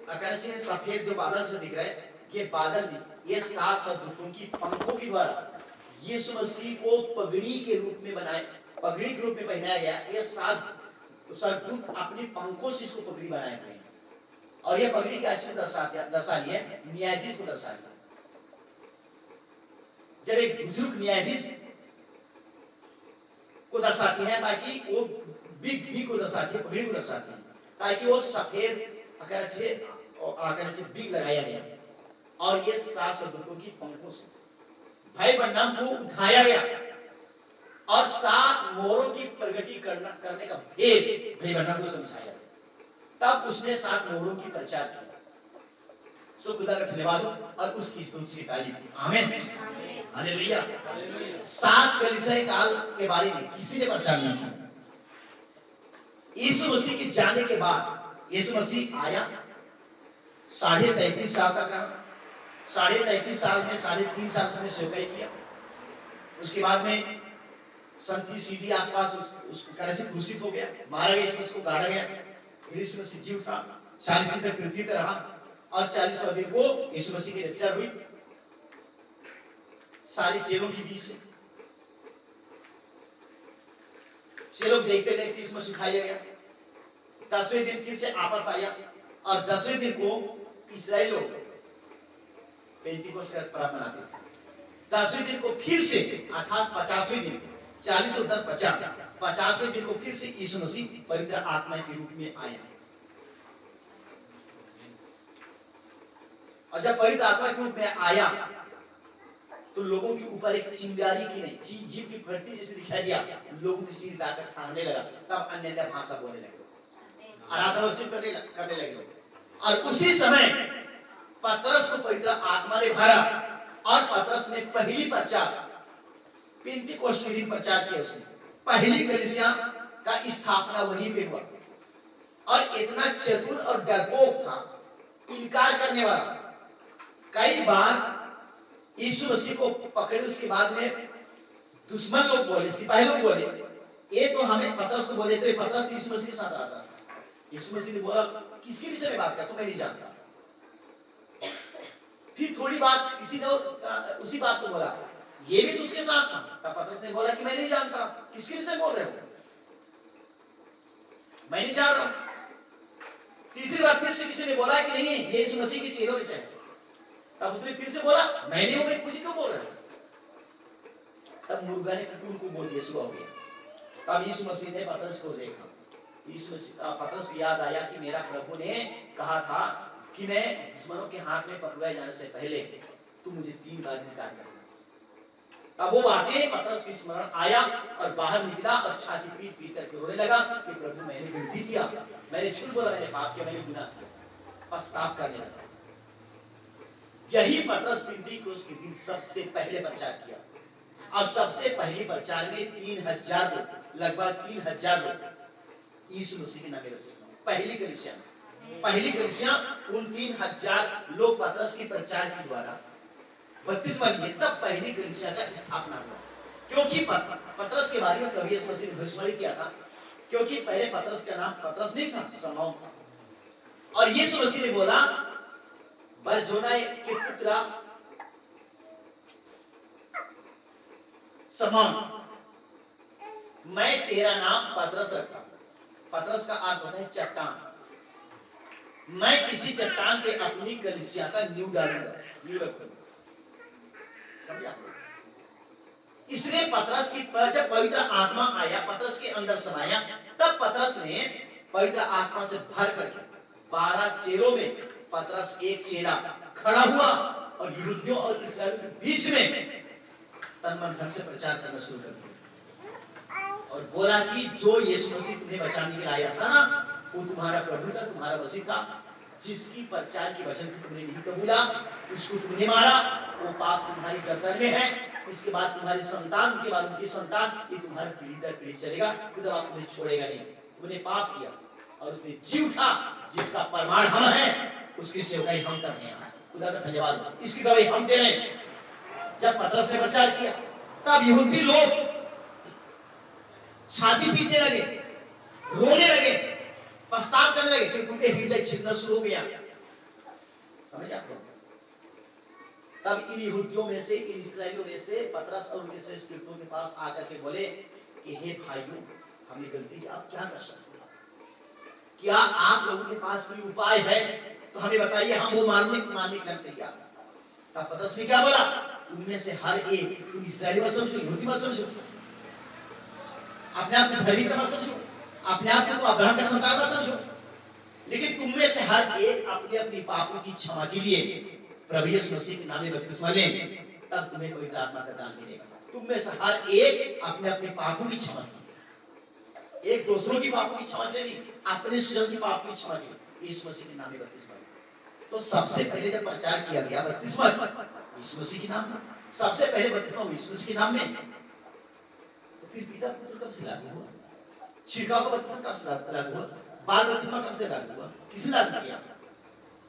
Speaker 2: कहना चाहिए सफेद जो बादल से दिख रहा है, ये बादल नहीं, ये 7 स्वर्गदूतों की पंखों के द्वारा यीशु मसीह को पगड़ी के रूप में बनाए, पगड़ी के रूप में पहनाया गया। ये 7 स्वर्गदूत अपनी पंखों से इसको पगड़ी बनाए हुए हैं। और ये पगड़ी क्या चीज दर्शा रही है? न्यायाधीश को दर्शा रही है। जब एक बुजुर्ग न्यायाधीश को दर्शाती है, ताकि वो बिग को दर्शाती है, पगड़ी को दर्शाती है, ताकि वो सफेद बिग लगाया गया। और ये 7 स्वर्गदूतों की पंखों से भाई बरनबास को उठाया गया, और 7 मोहरों की प्रगटीकरण करने का भेद भाई बरनबास को समझाया। तब उसने 7 मोहरों की प्रचार किया। सो खुदा का धन्यवाद और उसकी तारीफ, आमीन, हालेलुया। 7 कलीसिया काल के बारे में किसी ने प्रचार नहीं किया। यीशु मसीह के जाने के बाद यीशु मसीह आया, 33.5 साल तक रहा। 33.5 साल में 3.5 साल उसने सेवकाई किया। उसके बाद में 37 आसपास उसको कहने से क्रूसित हो गया, मारा गया, इसको गाड़ा गया। फिर यीशु मसीह जी उठा, 40 दिन तक पृथ्वी पर रहा, और 40वें दिन को यीशु मसीह की रक्षा हुई सारे चेलों के बीच से। चेलों देखते देखते यीशु मसीह उठाया गया। 10वें दिन फिर से आपस आया, और 10वें दिन को इस्राएल लोग पेंतीकोस्त का पर्व मनाते थे। 10वें दिन को फिर से, अर्थात 50वें दिन, 40 और 10 50वें दिन को फिर से यीशु मसीह पवित्र आत्मा के रूप में आया। और जब पवित्र आत्मा के रूप में आया तो लोगों के ऊपर एक चिंगारी की नहीं, जीभ की फटती जैसे दिखाई दिया, लोगों के सिर दाकर ठाने लगा। तब अन्य भाषा बोलने लगे, आराधना करने लगे। और उसी समय पतरस को पवित्र आत्मा ने भरा, और पतरस ने पहली प्रचार पेंतीकोस्त के दिन प्रचार किया। उसने पहली कलीसिया का स्थापना वहीं पे हुआ। और इतना चतुर और डरपोक था इनकार करने वाला। कई बार यीशु मसीह को पकड़े उसके बाद में दुश्मन लोग बोले, सिपाही लोग बोले, ये तो हमें पतरस को बोले, तो ये पतरस यीशु मसीह के साथ रहा था। यीशु मसीह ने बोला किसके विषय में बात कर, तो मैं नहीं जानता। फिर थोड़ी बात किसी ने उसी बात को बोला, ये भी तो उसके साथ था। तब पतरस ने बोला कि मैं नहीं जानता, किसके विषय बोल रहे हो, मैं नहीं जान रहा। तीसरी बार फिर से किसी ने बोला कि नहीं ये यीशु मसीह के चेलों विषय है। तब उसने फिर से बोला मैं नहीं हूं, मैं मुझे क्यों बोल रहे हो। तब मुर्गा ने उनको बोल दिया, सुबह हो गया। तब यीशु मसीह ने पतरस को देखा। यीशु मसीह पतरस को याद आया कि मेरा प्रभु ने कहा था कि मैं दुश्मनों के हाथ में पकड़ाए जाने से पहले तू मुझे 3 बार इनकार कर। तब वो बातें पतरस की स्मरण आया और बाहर निकला और छाती पीट पीट करके रोने लगा कि प्रभु मैंने गलती किया, मैंने झूठ बोला, मैंने पाप किया, मैंने गुनाह किया। पछतावा करने लगा। यही पतरस पेंतीकोस्त के दिन सबसे पहले प्रचार किया और सबसे पहले प्रचार में 3000 लोग, लगभग 3000 लोग यीशु मसीह के नाम में बपतिस्मा। पहली कलीसिया उन 3000 लोग पतरस के प्रचार के द्वारा बपतिस्मा लिए, तब पहली कलीसिया का स्थापना हुआ। क्योंकि पतरस के बारे में प्रभु यीशु मसीह ने भविष्यवाणी किया था, क्योंकि पहले पतरस का नाम पतरस नहीं था, शमौन था। और यीशु मसीह ने बोला बरजोनाई के पुत्र शमौन, मैं तेरा नाम पतरस रखता हूं। पतरस का अर्थ होता है चट्टान। मैं इसी चट्टान पे अपनी कलीसिया का नींव डालूंगा, नींव रखूंगा। समझा? इसलिए पतरस की जब पवित्र आत्मा आया, पतरस के अंदर समाया, तब पतरस ने पवित्र आत्मा से भर करके 12 चेलों में पतरस एक चेला खड़ा हुआ और यहूदियों और इस्राएलियों के बीच में तन मन धन से प्रचार करना शुरू कर दिया और बोला कि जो यीशु मसीह तुम्हें बचाने के लिए आया था ना, वो तुम्हारा प्रभु था, तुम्हारा मसीह था। जिसकी प्रचार की वचन को तुमने नहीं कबूला, उसको तुमने मारा, वो पाप तुम्हारी गर्दन में है। इसके बाद तुम्हारी संतान के बाद उनकी संतान, ये तुम्हारे पीढ़ी दर पीढ़ी चलेगा, खुदा बाप तुम्हें छोड़ेगा नहीं। तुमने पाप किया और उसने जी उठा, जिसका प्रमाण हम हैं, उसकी सेवकाई हम कर रहे हैं आज। खुदा का धन्यवाद हो, इसकी गवाही हम दे रहे हैं। जब पतरस ने प्रचार किया, तब यहूदी लोग छाती पीटने लगे, रोने लगे, पछतावा करने लगे, क्योंकि उनके हृदय छिदना शुरू हो गया। समझ आप लोग? तब इन यहूदियों में से, इन इस्राएलियों में से पतरस और उनके श्रेष्ठों के पास आकर के बोले कि हे भाइयों, हमने गलती की, आप क्या कर सकते हैं? क्या आप लोगों के पास कोई उपाय है तो हमें बताइए, हम वो मानने के लिए तैयार। तब पतरस ने क्या बोला, तुम में से हर एक, तुम इस्राएली मत समझो, यहूदी मत समझो, अपने आप को धर्मी मत समझो, अपने आप को तो अब्राहम का संतान मत समझो, लेकिन तुम में से हर एक अपने अपनी पापों की क्षमा के लिए प्रभु यीशु मसीह के नाम में बपतिस्मा लें, तब तुम्हें पवित्र आत्मा का दान मिलेगा। तुम में से हर एक अपने अपने पापों की क्षमा की, एक दूसरों की पापों की क्षमा के लिए, अपने स्वयं की पापों की क्षमा के लिए यीशु मसीह के नाम में बपतिस्मा। तो सबसे पहले जब प्रचार किया गया बपतिस्मा यीशु मसीह के नाम में, सबसे पहले बपतिस्मा यीशु मसीह के नाम में, तो फिर पिता पुत्र कब से लागू हुआ? छिड़काव का बपतिस्मा कब से लागू हुआ? बाल बपतिस्मा कब से लागू हुआ? किसने लागू किया?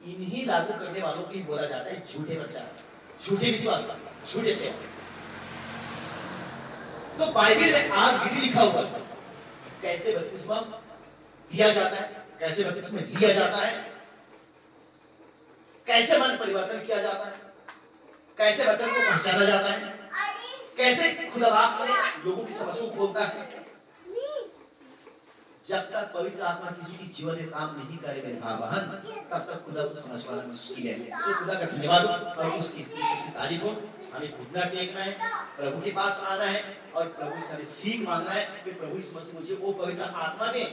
Speaker 2: इन्हीं लागू करने वालों को ही बोला जाता है झूठे प्रचार, झूठे विश्वास, झूठे सेवा। तो बाइबल में ऑलरेडी लिखा हुआ है कैसे बपतिस्मा दिया जाता है, कैसे बपतिस्मा लिया जाता है, कैसे मन परिवर्तन किया जाता है, कैसे वचन को पहचाना जाता है, कैसे खुदा बाप ने लोगों की समझ को खोलता है। जब तक पवित्र आत्मा किसी की जीवन में काम नहीं करेगा बहन, तब तक खुदा को समझ पाना मुश्किल है। तो खुदा का धन्यवाद हो और उसकी तारीफ हो। हमें घुटना टेकना है, प्रभु के पास आना है और प्रभु से हमें सीख मांगना है कि प्रभु इस मसीह मुझे वो पवित्र आत्मा दे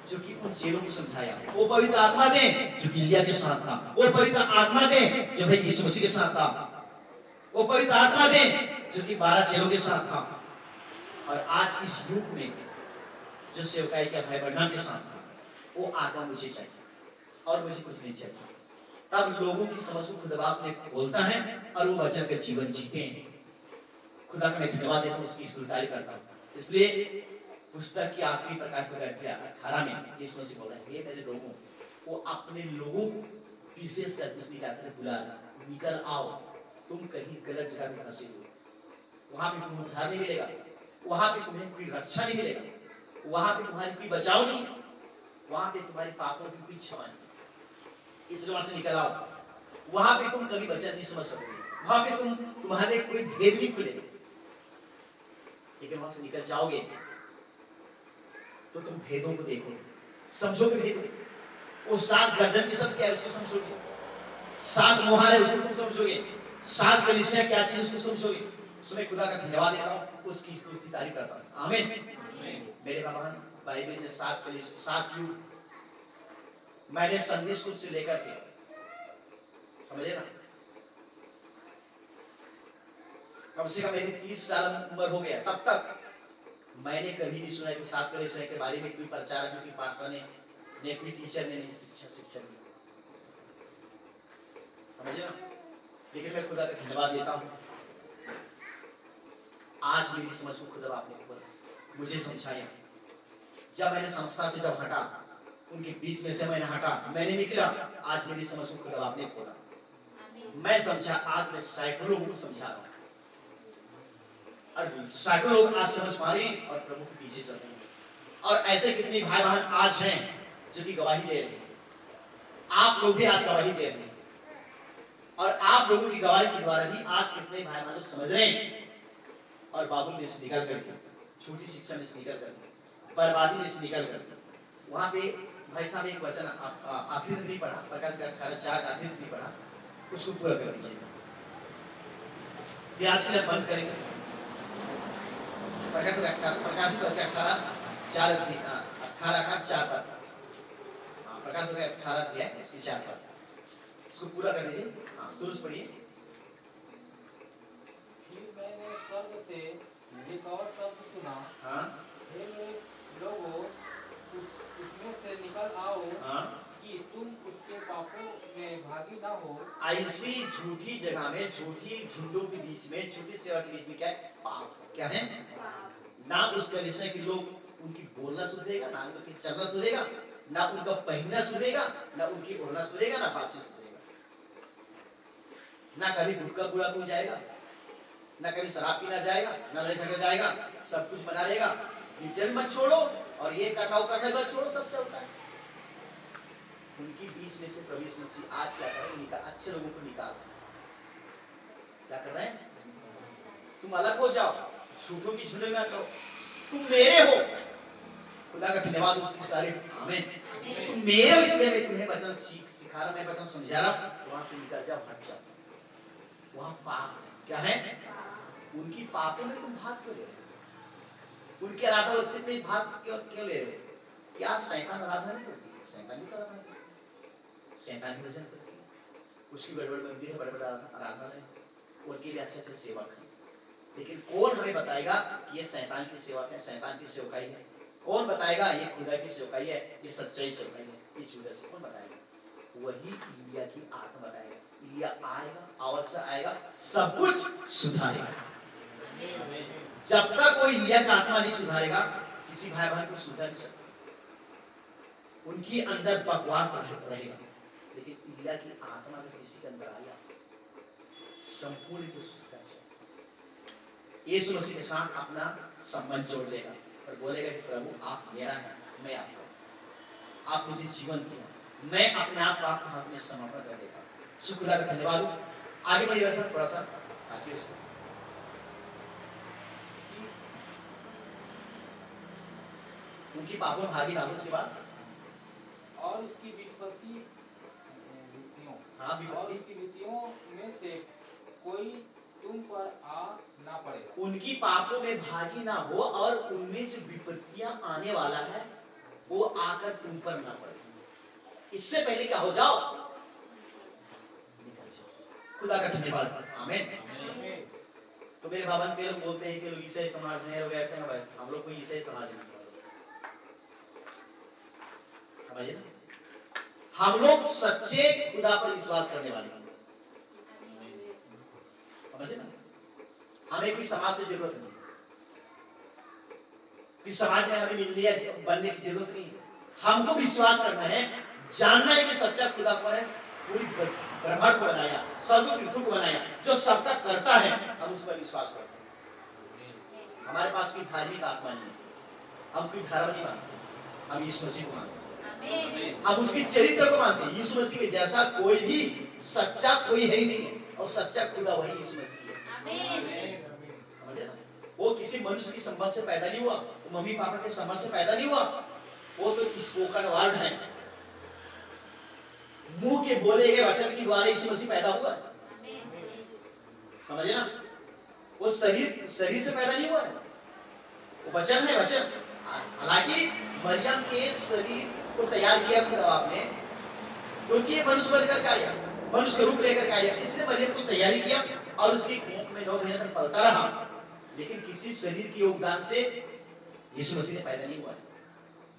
Speaker 2: जो कि उन चेलों को समझाया, वो पवित्र आत्मा दे जो कि लिया के साथ था, वो पवित्र आत्मा दे जो भाई यीशु मसीह के साथ था, वो पवित्र आत्मा दे जो कि 12 चेलों के साथ था। और आज इस युग में जो सेवकाई के भाई बहन के साथ था, वो आत्मा मुझे चाहिए और मुझे कुछ नहीं चाहिए। तब लोगों की समझ को खुदा बाप ने खोलता है और वो वचन का जीवन जीते हैं। खुदा का मैं धन्यवाद देता हूँ, उसकी स्तुति करता हूँ। इसलिए पुस्तक की आखिरी प्रकाश 18 में यीशु मसीह बोल रहे हैं, हे मेरे लोगों, वो अपने लोगों विशेष कर उसने क्या करे, बुला निकल आओ, तुम कहीं गलत जगह में फंसे हो, वहां पे तुम्हें उद्धार नहीं मिलेगा, वहां पे तुम्हें कोई रक्षा नहीं मिलेगा, वहां पे तुम्हारी कोई बचाव नहीं, वहां पे तुम्हारे पापों की कोई क्षमा नहीं। इसलिए वहां से निकल आओ, वहां पे तुम कभी वचन नहीं समझ सकोगे, वहां पे तुम्हारे कोई भेद नहीं खुलेगा। लेकिन वहां से निकल जाओगे तो तुम भेदों को देखोगे, समझोगे भेदों, वो 7 गर्जन की सब क्या है उसको समझोगे, 7 मोहर है उसको तुम समझोगे, 7 कलीसिया क्या चीज उसको समझोगे। उसमें खुदा का धन्यवाद देता हूँ, उसकी स्तुति तारीफ करता हूँ। आमीन। मेरे बाबा बाइबल में 7 कलीसिया, 7 युग मैंने संडे स्कूल से लेकर के, समझे ना, कम से कम मेरी 30 साल उम्र हो गया, तब तक मैंने कभी नहीं सुना कि 7 कलीसिया के बारे में कोई प्रचारक, कोई पास्टर ने कोई टीचर ने नहीं शिक्षा दी, समझे ना। लेकिन मैं खुदा का धन्यवाद देता हूं, आज मेरी समझ को खुदा आपने मुझे समझाया। जब मैंने संस्था से जब हटा, उनके बीच में से मैंने हटा, मैंने निकला, आज मेरी समझ को खुदा आपने खोला, मैं समझा। आज मैं सैकड़ों लोगों को समझा रहा हूं, और सैकड़ों लोग आज समझ पा रहे हैं और प्रभु के पीछे चल रहे हैं। और ऐसे कितने भाई बहन आज हैं जो कि गवाही दे रहे हैं, आप लोग भी आज गवाही दे रहे हैं, और आप लोगों की गवाही के द्वारा भी आज कितने भाई बहन समझ रहे हैं, और बाबुल में से निकल करके, छोटी शिक्षा में से निकल करके, बर्बादी में से निकल करके, वहां पे भाई साहब एक वचन आखिरी तक नहीं पढ़ा, प्रकाश का 18:4 का आखिरी तक नहीं पढ़ा, उसको पूरा कर दीजिएगा, आज के लिए बंद करेंगे। प्रकाशित 18:4 पद, प्रकाशित 18 अध्याय उसकी 4 पद, उसको पूरा कर दीजिए। हाँ, शुरू से पढ़िए।
Speaker 4: फिर मैंने स्वर्ग से एक और शब्द सुना,
Speaker 2: हाँ
Speaker 4: हे मेरे लोगों, उसमें से निकल आओ,
Speaker 2: हाँ,
Speaker 4: कि तुम उसके पापों में भागी ना हो।
Speaker 2: ऐसी झूठी जगह में, झूठी झुंडों के बीच में, झूठी सेवा के बीच में क्या है? पाप। क्या है? ना उस कलीसिया के लोग, उनकी बोलना सुधरेगा, ना उनकी चलना सुधरेगा, ना उनका पहनना सुधरेगा, ना उनकी ओढ़ना सुधरेगा, ना बातचीत सुधरेगा, ना कभी गुटखा बुरा हो जाएगा, ना कभी शराब पीना जाएगा, ना लड़ाई झगड़ा जाएगा, सब कुछ बना रहेगा। गिरजन मत छोड़ो और ये करना वो करना मत छोड़ो, सब चलता है। उनकी बीच में से प्रभु यीशु मसीह आज क्या कर रहे हैं? अच्छे लोगों को निकाल क्या कर रहे हैं? तुम अलग हो जाओ, झूठों की झुंड में रहो, तुम मेरे हो। खुदा का धन्यवाद, उसकी तारीफ। आमीन। तुम मेरे हो, इसलिए मैं तुम्हें वचन सिखा रहा, मैं वचन समझा रहा। वहां से निकल जाओ, हट जाओ। वहां पाप है। क्या है? उनकी पापों में तुम भाग क्यों ले रहे हो? उनके आराधना वर्षिप में भाग क्यों ले रहे हो? क्या शैतान आराधना नहीं करती है? शैतान भी आराधना करती है, शैतान भी भजन करती है, उसकी बड़े-बड़े मंदिर है, बड़े-बड़े आराधना है, उनके भी अच्छे-अच्छे सेवक हैं। लेकिन कौन हमें बताएगा कि ये शैतान की सेवा है, शैतान की सेवकाई है? कौन बताएगा ये खुदा की सेवकाई है, ये सच्चाई सेवकाई है, ये झूठा से कौन बताएगा? वही इलिया की आत्मा बताएगा। इलिया आएगा, अवश्य आएगा, सब कुछ सुधारेगा। जब तक कोई इलिया का आत्मा नहीं सुधारेगा, किसी भाई बहन को सुधार नहीं सकता। उनकी अंदर बकवास रहेगा। लेकिन इलिया की आत्मा अगर किसी के अंदर आया, संपूर्ण रूप से सुधर जाएगा। यीशु मसीह के साथ अपना संबंध जोड़ लेगा और बोलेगा कि प्रभु आप मेरा है, मैं आपका हूं, आप मुझे जीवन दिया, मैं अपने आप को आपके हाथ में समर्पण कर देता हूं। शुक्र का धन्यवाद हो। आगे बढ़िएगा सर, थोड़ा सा आगे उसको उनकी पापों में भागी ना हो। उसके बाद
Speaker 4: और उसकी विपत्ति
Speaker 2: हाँ,
Speaker 4: और उसकी विपत्तियों में से कोई तुम पर आ ना पड़ेगा।
Speaker 2: उनकी पापों में भागी ना हो और उनमें जो विपत्तियां आने वाला है वो आकर तुम पर ना पड़े। इससे पहले क्या हो जाओ? निकल जाओ। खुदा का धन्यवाद। आमीन। तो मेरे बाबा के लोग बोलते हैं कि लोग ईसाई समाज में लोग ऐसे ना, वैसे हम लोग कोई ईसाई समाज नहीं, समझे ना? हम लोग सच्चे खुदा पर विश्वास करने वाले हैं, समझे ना? हमें कोई समाज से जरूरत नहीं, कोई समाज में हमें मिलने या बनने की जरूरत नहीं। हमको विश्वास करना है, जानना है कि सच्चा खुदा कौन है, पूरी ब्रह्मांड को बनाया, स्वर्ग पृथ्वी को बनाया, जो सबका करता है, हम उस पर विश्वास करते हैं। हमारे पास कोई धार्मिक आत्मा नहीं है, हम कोई धर्म नहीं मानते, हम यीशु मसीह को मानते हैं, हम उसके चरित्र को मानते हैं। यीशु मसीह के जैसा कोई भी सच्चा कोई है ही नहीं है, और सच्चा खुदा वही यीशु मसीह है। समझे ना? वो किसी मनुष्य की संबंध से पैदा नहीं हुआ, वो मम्मी पापा के संबंध से पैदा नहीं हुआ, वो तो स्पोकन वर्ड है, मुंह के बोले गए वचन के द्वारा यीशु मसीह पैदा हुआ। समझे ना? वो शरीर से पैदा नहीं हुआ है, वो वचन है, वचन। हालांकि मरियम के शरीर को तैयार किया खुदा बाप ने, क्योंकि ये मनुष्य बनकर के आया, मनुष्य का रूप लेकर के आया, इसलिए मरियम को तैयारी किया और उसकी कोख में 9 महीने तक पलता रहा। लेकिन किसी शरीर के योगदान से यीशु मसीह ने पैदा नहीं हुआ है,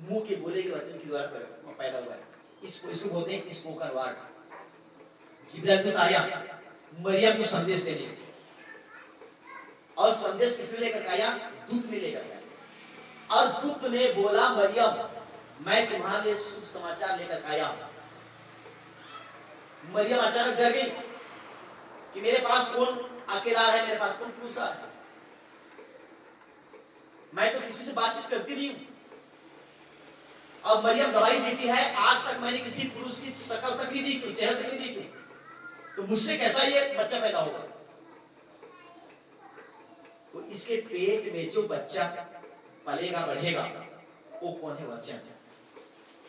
Speaker 2: मुंह के बोले के वचन के द्वारा पैदा हुआ है। इसको बोलते हैं स्पोकन वर्ड। जिब्राइल दूत आया मरियम को संदेश देने, और संदेश किसने लेकर आया? दूत ने लेकर आया। और दूत ने बोला, मरियम मैं तुम्हारे लिए शुभ समाचार लेकर आया। मरियम अचानक डर गई कि मेरे पास कौन अकेला है, मेरे पास कौन पुरुष है, मैं तो किसी से बातचीत करती नहीं हूं। अब मरियम गवाही देती है, आज तक मैंने किसी पुरुष की शक्ल तक नहीं देखी, चेहरा तक नहीं देखी, तो मुझसे कैसा ये बच्चा पैदा होगा? तो इसके पेट में जो बच्चा पलेगा बढ़ेगा वो कौन है? वचन।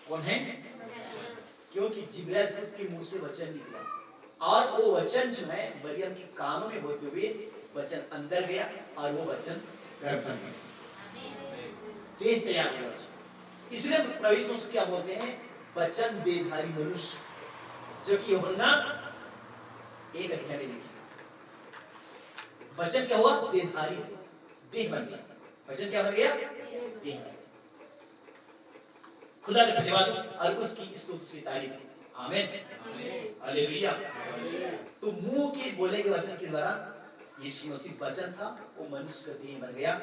Speaker 2: कौन है? क्योंकि जिब्राइल दूत के मुंह से वचन निकला, और वो वचन जो है मरियम के कानों में होते हुए वचन अंदर गया, और वो वचन गर्भ बन गया, देह तैयार हुआ वचन। इसलिए प्रभु यीशु मसीह क्या बोलते हैं? वचन देहधारी मनुष्य, जो कि यूहन्ना 1 अध्याय में लिखी। वचन क्या हुआ? देहधारी, देह बन गया। वचन क्या बन गया? देह बन गया। खुदा का धन्यवाद और उसकी स्तुति की तारीफ। आमीन, हालेलुया। तो मुंह के बोले के वचन के द्वारा यीशु मसीह वचन था, वो मनुष्य का देह बन गया,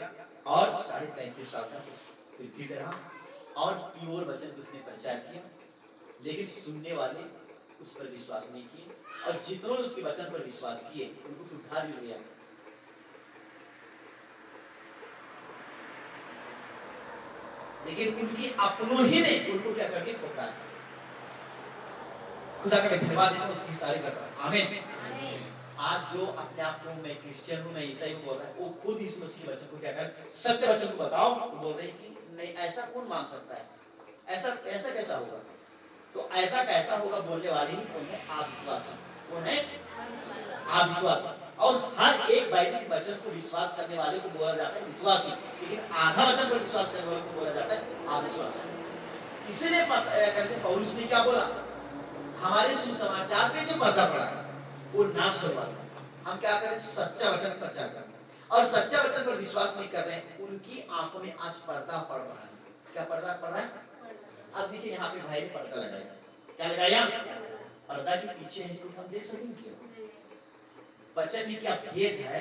Speaker 2: और 33.5 साल तक उस पृथ्वी पे रहा, और प्योर वचन को उसने प्रचार किया। लेकिन सुनने वाले उस पर विश्वास नहीं किए, और जितनों उसके वचन पर विश्वास किए उनको उद्धार मिल गया। लेकिन उनकी अपनों ही ने उनको क्या कर दिया? ठुकरा दिया। खुदा का धन्यवाद है, उसकी तारीफ करता हूं। आमीन। आज जो अपने आप को मैं क्रिश्चियन हूं, मैं ईसाई हूं बोल रहा है, वो खुद इस मसीह के वचन को क्या कर, सत्य वचन को बताओ, वो बोल रहे हैं कि नहीं, ऐसा कौन मान सकता है, ऐसा कैसा होगा? तो ऐसा कैसा होगा बोलने वाले ही कौन है? अविश्वासी। कौन है? अविश्वासी। और हर एक बाइबल के वचन को विश्वास करने वाले को बोला जाता है विश्वासी, लेकिन आधा वचन पर विश्वास करने वाले को बोला जाता है अविश्वासी। इसीलिए पौलुस ने क्या बोला? हमारे सुसमाचार पे जो पर्दा पड़ा है वो नाश होने वाला है। हम क्या करें? सच्चा वचन प्रचार करें, और सच्चा वचन पर विश्वास नहीं कर रहे हैं, उनकी आंखों में आज पर्दा पड़ रहा है। क्या पर्दा पड़ रहा है? अब देखिए यहाँ पे भाई ने पर्दा लगाया, क्या लगाया? पर्दा के पीछे है, इसको हम देख सकेंगे क्या? वचन में क्या भेद है,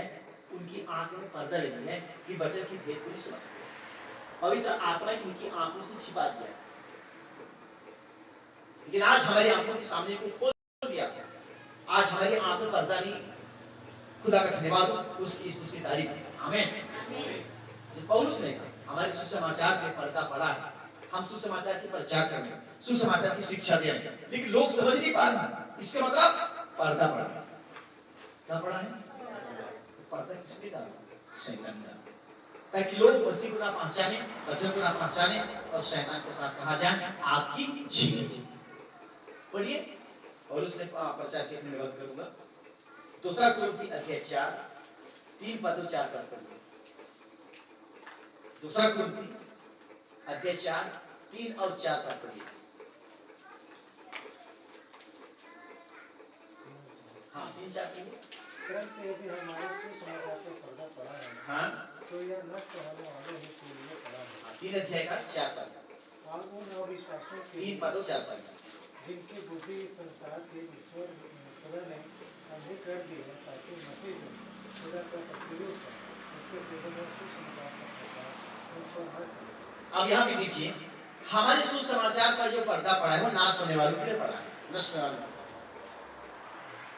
Speaker 2: उनकी आंखों में पर्दा लगी है कि वचन की भेद को नहीं समझ सकते। पवित्र आत्मा की उनकी आंखों से छिपा दिया, लेकिन आज हमारी आंखों के सामने को खोल दिया। आज हमारी आंखों पर्दा नहीं। खुदा का धन्यवाद हो, उसकी तारीफ। आमीन। पौलुस ने कहा हमारे सुसमाचार पे पर्दा पड़ा है, हम सुसमाचार की प्रचार कर रहे हैं, सुसमाचार की शिक्षा दे रहे हैं, लेकिन लोग समझ नहीं पा रहे हैं। इसका मतलब पर्दा पड़ा है। क्या पड़ा है? पर्दा किसने डाला? शैतान ने डाला, ताकि लोग मसीह को ना पहचाने, वचन को ना पहचाने, और शैतान के साथ कहा जाए आपकी झील। पढ़िए, और उसने प्रचार के मैं बात करूंगा। दूसरा कुरिन्थी अध्याय 4 3 पद और 4 पद पढ़िए। दूसरा कुरिन्थी अध्याय 4 3 और 4 पद पढ़िए। हाँ 3-4 पढ़िए।
Speaker 3: परंतु यदि हमारे सुसमाचार पे पर्दा पड़ा है,
Speaker 2: हाँ
Speaker 3: तो यह नष्ट होने वाले ही के लिए पड़ा है।
Speaker 2: 3 अध्याय का 4 पद,
Speaker 3: और उन अविश्वासियों के
Speaker 2: 3 पद और 4 पद।
Speaker 3: जिनकी बुद्धि संसार के ईश्वर खुदा ने अंधी कर दी है, ताकि मसीह जो खुदा का प्रतिरूप है, उसके हृदय में सुसमाचार का प्रकाश उनको न करे।
Speaker 2: अब यहाँ पे देखिए, हमारे सुसमाचार पर जो पर्दा पड़ा है वो नाश होने वालों के लिए पड़ा है, नष्ट होने वालों।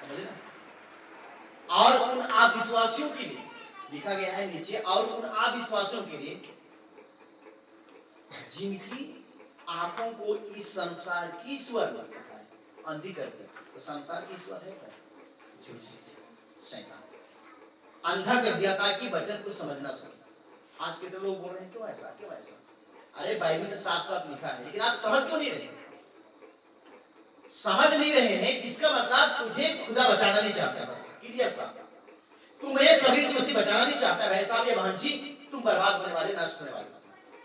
Speaker 2: समझे ना। और उन अविश्वासियों के लिए लिखा गया है नीचे, और उन अविश्वासियों के लिए जिनकी आंखों को इस संसार की ईश्वर ने अंधी कर दिया। तो संसार की ईश्वर है क्या? झूठ शैतान अंधा कर दिया ताकि वचन को समझ ना सके। आज के तो लोग बोल रहे हैं क्यों ऐसा क्यों ऐसा। अरे बाइबल में साफ साफ लिखा है, लेकिन आप समझ क्यों नहीं रहे? समझ नहीं रहे हैं, इसका मतलब तुझे खुदा बचाना नहीं चाहता। बस क्लियर साहब, तुम्हें प्रभु यीशु मसीह बचाना नहीं चाहता भाई साहब या बहन जी, तुम बर्बाद होने वाले, नष्ट होने वाले।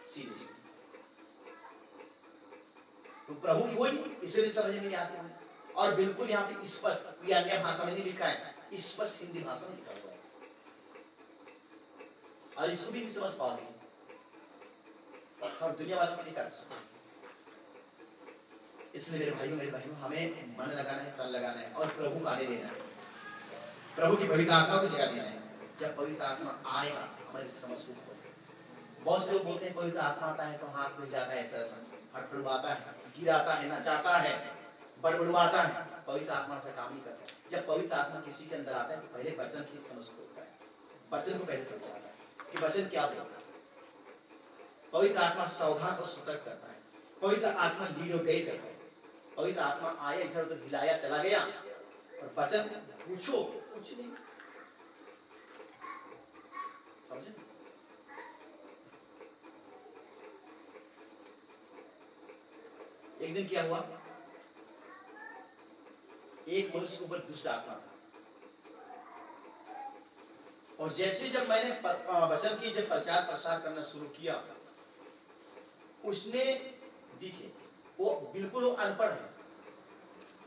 Speaker 2: सीधे सीधे तो प्रभु की बोली इसे भी समझ में नहीं आती है। और बिल्कुल यहाँ पे स्पष्ट अन्य भाषा में नहीं लिखा है, स्पष्ट हिंदी भाषा में लिखा हुआ है, और इसको भी नहीं समझ पाओगे और दुनिया वालों को नहीं कर सकते। इसलिए मेरे भाइयों हमें मन लगाना है, तन लगाना है और प्रभु को आने देना है, प्रभु की पवित्र आत्मा को जगह देना है। जब पवित्र आत्मा आएगा हमारी समझ को खोलेगा। बहुत से लोग बोलते हैं पवित्र आत्मा आता है तो हाथ मिल जाता है, ऐसा ऐसा हड़बड़ाता है, गिराता है, नचाता है, बड़बड़ाता है। पवित्र आत्मा से काम नहीं करता। जब पवित्र आत्मा किसी के अंदर आता है तो पहले वचन की समझ खोलता है, वचन को पहले समझाता है कि वचन क्या बोलता है। पवित्र आत्मा सावधान और सतर्क करता है। पवित्र आत्मा लीड और गाइड करता है। पवित्र आत्मा आया, इधर उधर हिलाया चला गया, और वचन पूछो कुछ नहीं। समझे? एक दिन क्या हुआ, एक मनुष्य के ऊपर दुष्ट आत्मा था, और जैसे जब मैंने वचन की जब प्रचार प्रसार करना शुरू किया, उसने दिखे वो बिल्कुल अनपढ़ है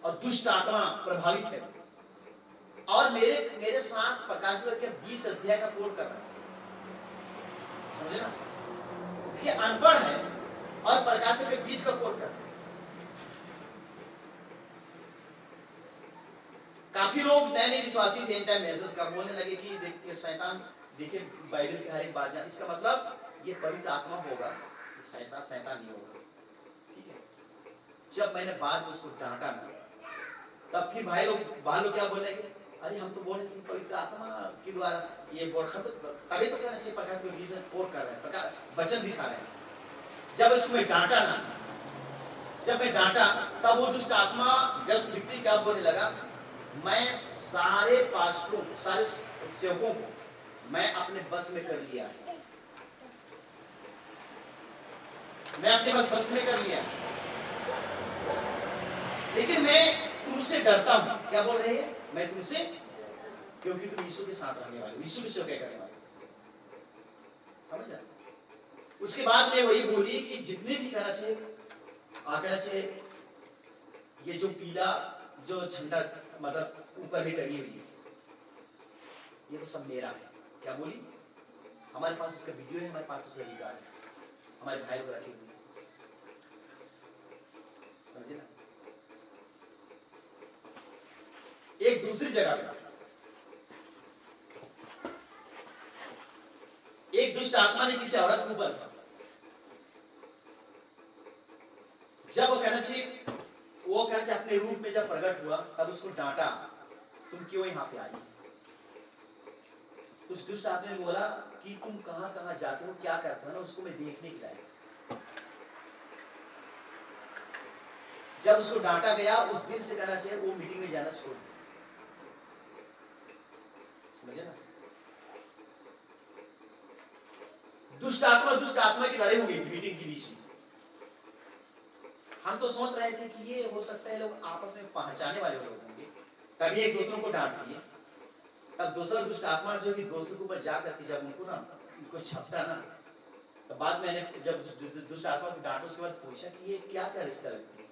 Speaker 2: और दुष्ट आत्मा प्रभावित है, और मेरे साथ प्रकाश के 20 अध्याय का कोट कर रहा है। समझे ना? देखिए अनपढ़ है और प्रकाश के 20 का कोट कर रहा है। काफी लोग नए नए विश्वासी थे, इन टाइम मैसेज का बोलने लगे कि देखिए शैतान, देखिए बाइबल की हर एक बात जान, इसका मतलब ये पवित्र आत्मा होगा, शैतान नहीं होगा। ठीक है, जब मैंने बाद में उसको डांटा ना, तब फिर भाई लोग क्या बोलेंगे, अरे हम तो बोल रहे थे पवित्र आत्मा के द्वारा ये बोल, तभी तो कहना चाहिए प्रकाश में 20 कोट कर रहे हैं, प्रकाश वचन दिखा रहे हैं। जब उसको मैं डांटा ना, जब मैं डांटा तब वो दुष्ट आत्मा ग्रस्त व्यक्ति क्या बोलने लगा, मैं सारे पास्टरों, सारे सेवकों को मैं अपने बस में कर लिया है, मैं अपने बस में कर लिया, लेकिन मैं तुमसे डरता हूं। क्या बोल रहे हैं? मैं तुमसे, क्योंकि तुम यीशु के साथ रहने वाले हो, यीशु की सेवा करने वाले हो। समझ आए? उसके बाद में वही बोली कि जितने भी कहना चाहिए, ये जो पीला जो झंडा मतलब ऊपर भी टंगी हुई है, ये तो सब मेरा है। क्या बोली? हमारे पास उसका वीडियो है, हमारे पास उसका रिकॉर्ड है, हमारे भाई को रखे हुए। समझे ना? एक दूसरी जगह पे एक दुष्ट आत्मा ने किसी औरत के ऊपर था। जब वो कहना चाहिए अपने रूप में जब प्रकट हुआ, तब उसको डांटा, तुम क्यों यहाँ पे आई? तो उस दुष्ट आत्मा ने बोला कि तुम कहां कहां जाते हो, क्या करते हो ना, उसको मैं देखने के लिए। जब उसको डांटा गया, उस दिन से कहना चाहिए वो मीटिंग में जाना छोड़ दिया। समझे ना? दुष्ट आत्मा की लड़ाई हो गई थी मीटिंग के बीच में। हम तो सोच रहे थे कि ये हो सकता है लोग आपस में पहचाने वाले लोग होंगे, तभी एक दूसरों को डांट दिए। तब दूसरा दुष्ट आत्मा जो कि दोस्तों के ऊपर जा करके जब उनको छपटा ना, तो बाद में मैंने जब दुष्ट आत्मा को डांटा, उसके बाद पूछा कि ये क्या रिश्ता लगती है,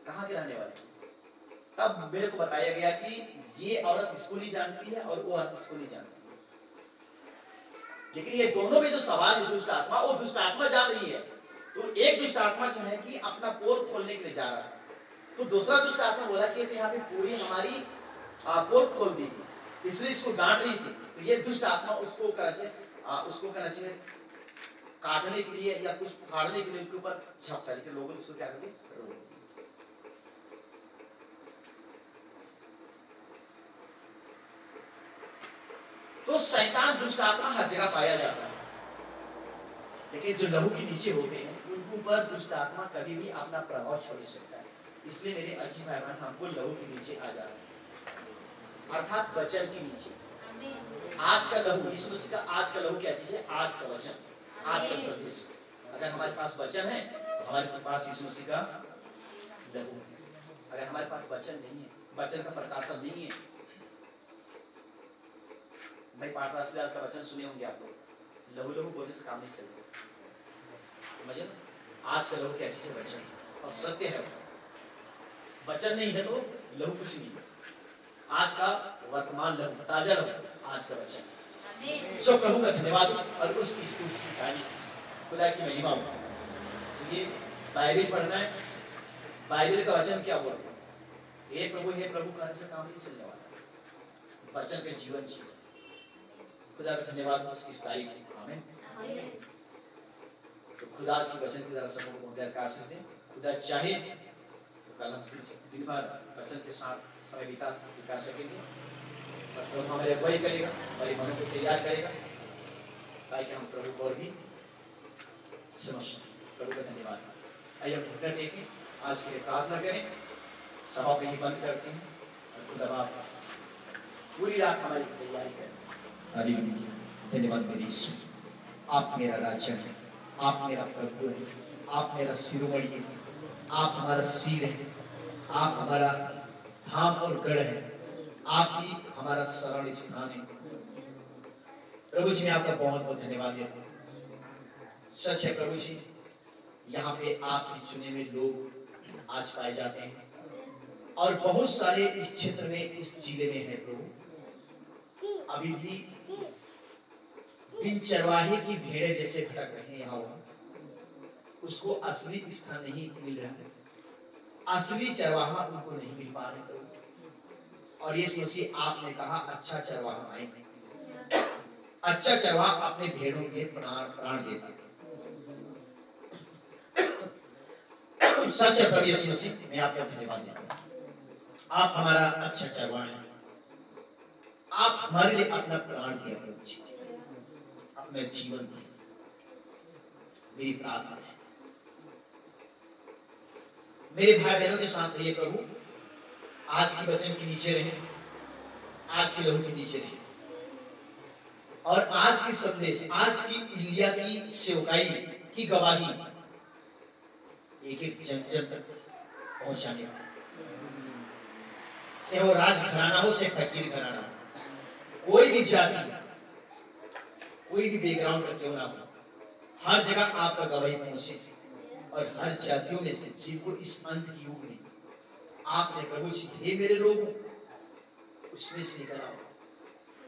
Speaker 2: कहाँ के रहने वाले? तब मेरे को बताया गया कि ये औरत इसको नहीं जानती है और वो औरत इसको नहीं जानती है, लेकिन ये दोनों में जो सवाल है दुष्ट आत्मा, वो दुष्ट आत्मा जान रही है। तो एक दुष्ट आत्मा जो है कि अपना पोल खोलने के लिए जा रहा है, तो दूसरा दुष्ट आत्मा बोला कि यहाँ पे पूरी हमारी पोल खोल दी, इसलिए इसको डांट रही थी। तो ये दुष्ट आत्मा उसको कहना चाहिए काटने के लिए या कुछ फाड़ने के लिए उनके ऊपर झपटा, लेकिन लोगों ने उसको क्या कर दिया? दुष्ट आत्मा हर जगह पाया जाता है, लेकिन जो लहू के नीचे होते हैं उनके ऊपर दुष्ट आत्मा कभी भी अपना प्रभाव छोड़ नहीं सकता है। इसलिए मेरे अजीज भाई बहन, हमको लहू के नीचे आ जाना है, अर्थात वचन के नीचे। आज का लहू, यीशु मसीह का आज का लहू क्या चीज है? आज का वचन, आज का संदेश। अगर हमारे पास वचन है तो हमारे पास यीशु मसीह का लहू है। अगर हमारे पास वचन नहीं है, वचन का प्रकाशन नहीं है, भाई पाठराज का वचन सुने होंगे आप लोग, लहू लहू बोलने से काम नहीं चलेगा, समझे ना? आज का लहू क्या चीज है? वचन, और सत्य है। वचन नहीं है तो लहू कुछ नहीं है। आज का वर्तमान लहू, ताजा लहू आज का वचन। सो प्रभु का धन्यवाद और उसकी स्तुति की तारीफ, खुदा की महिमा हो। इसलिए बाइबल पढ़ना है, बाइबल का वचन क्या बोल रहा है? हे प्रभु कहने से काम नहीं चलने वाला, वचन के जीवन चाहिए। खुदा का धन्यवाद उसकी इस तारीफ। आमीन। तो खुदा आज की वचन की तरह सबको बहुत आशीष दे। खुदा चाहे तो कल हम दिन भर वचन के साथ समय बिता सकेंगे, और प्रभु हमारी अगुवाई करेगा, हमारे मनों को तैयार करेगा, ताकि हम प्रभु को और भी समझ सकें। प्रभु का धन्यवाद। आइए हम घुटने टेकें, आज के लिए प्रार्थना करें, सभा को ही बंद करते हैं, और खुदा बाप पूरी रात हमारी तैयारी करें। हालेलुया। धन्यवाद मेरे यीशु, आप मेरा राजा है, आप मेरा प्रभु है, आप मेरा शिरोमणि है, आप हमारा सिर है, आप हमारा धाम और गढ़ है, आप ही हमारा शरण स्थान है। प्रभु जी मैं आपका बहुत बहुत धन्यवाद देता हूँ। सच है प्रभु जी, यहाँ पे आपके चुने हुए लोग आज पाए जाते हैं, और बहुत सारे इस क्षेत्र में, इस जिले में है प्रभु, अभी भी बिन चरवाहे की भेड़े जैसे भटक रहे हैं यहाँ वहाँ, उसको असली स्थान नहीं मिल रहा है, असली चरवाहा उनको नहीं मिल पा रहे। और यीशु मसीह आपने कहा अच्छा चरवाहा आएंगे, अच्छा चरवाहा अपने भेड़ों के प्राण देता है। सच है प्रभु यीशु मसीह, मैं आपका धन्यवाद देता हूँ। आप हमारा अच्छा चरवाहा है, आप हमारे लिए अपना प्राण दिया प्रभु जी, अपना जीवन दिया। मेरी प्रार्थना है मेरे भाई बहनों के साथ रहिए प्रभु, आज की वचन के नीचे रहे, आज के लहू के नीचे रहे, और आज की संदेश, आज की इलिया की सेवकाई की गवाही एक एक जन जन तक पहुंचाने वाले, चाहे वो राज घराना हो, चाहे फकीर घराना हो, कोई भी जाति, कोई भी बैकग्राउंड का क्यों ना हो, हर जगह आपका गवाही पहुंचे, और हर जातियों में से जिनको इस अंत की युग में आपने प्रभु जी, हे मेरे लोगों, उसमें से निकल आओ।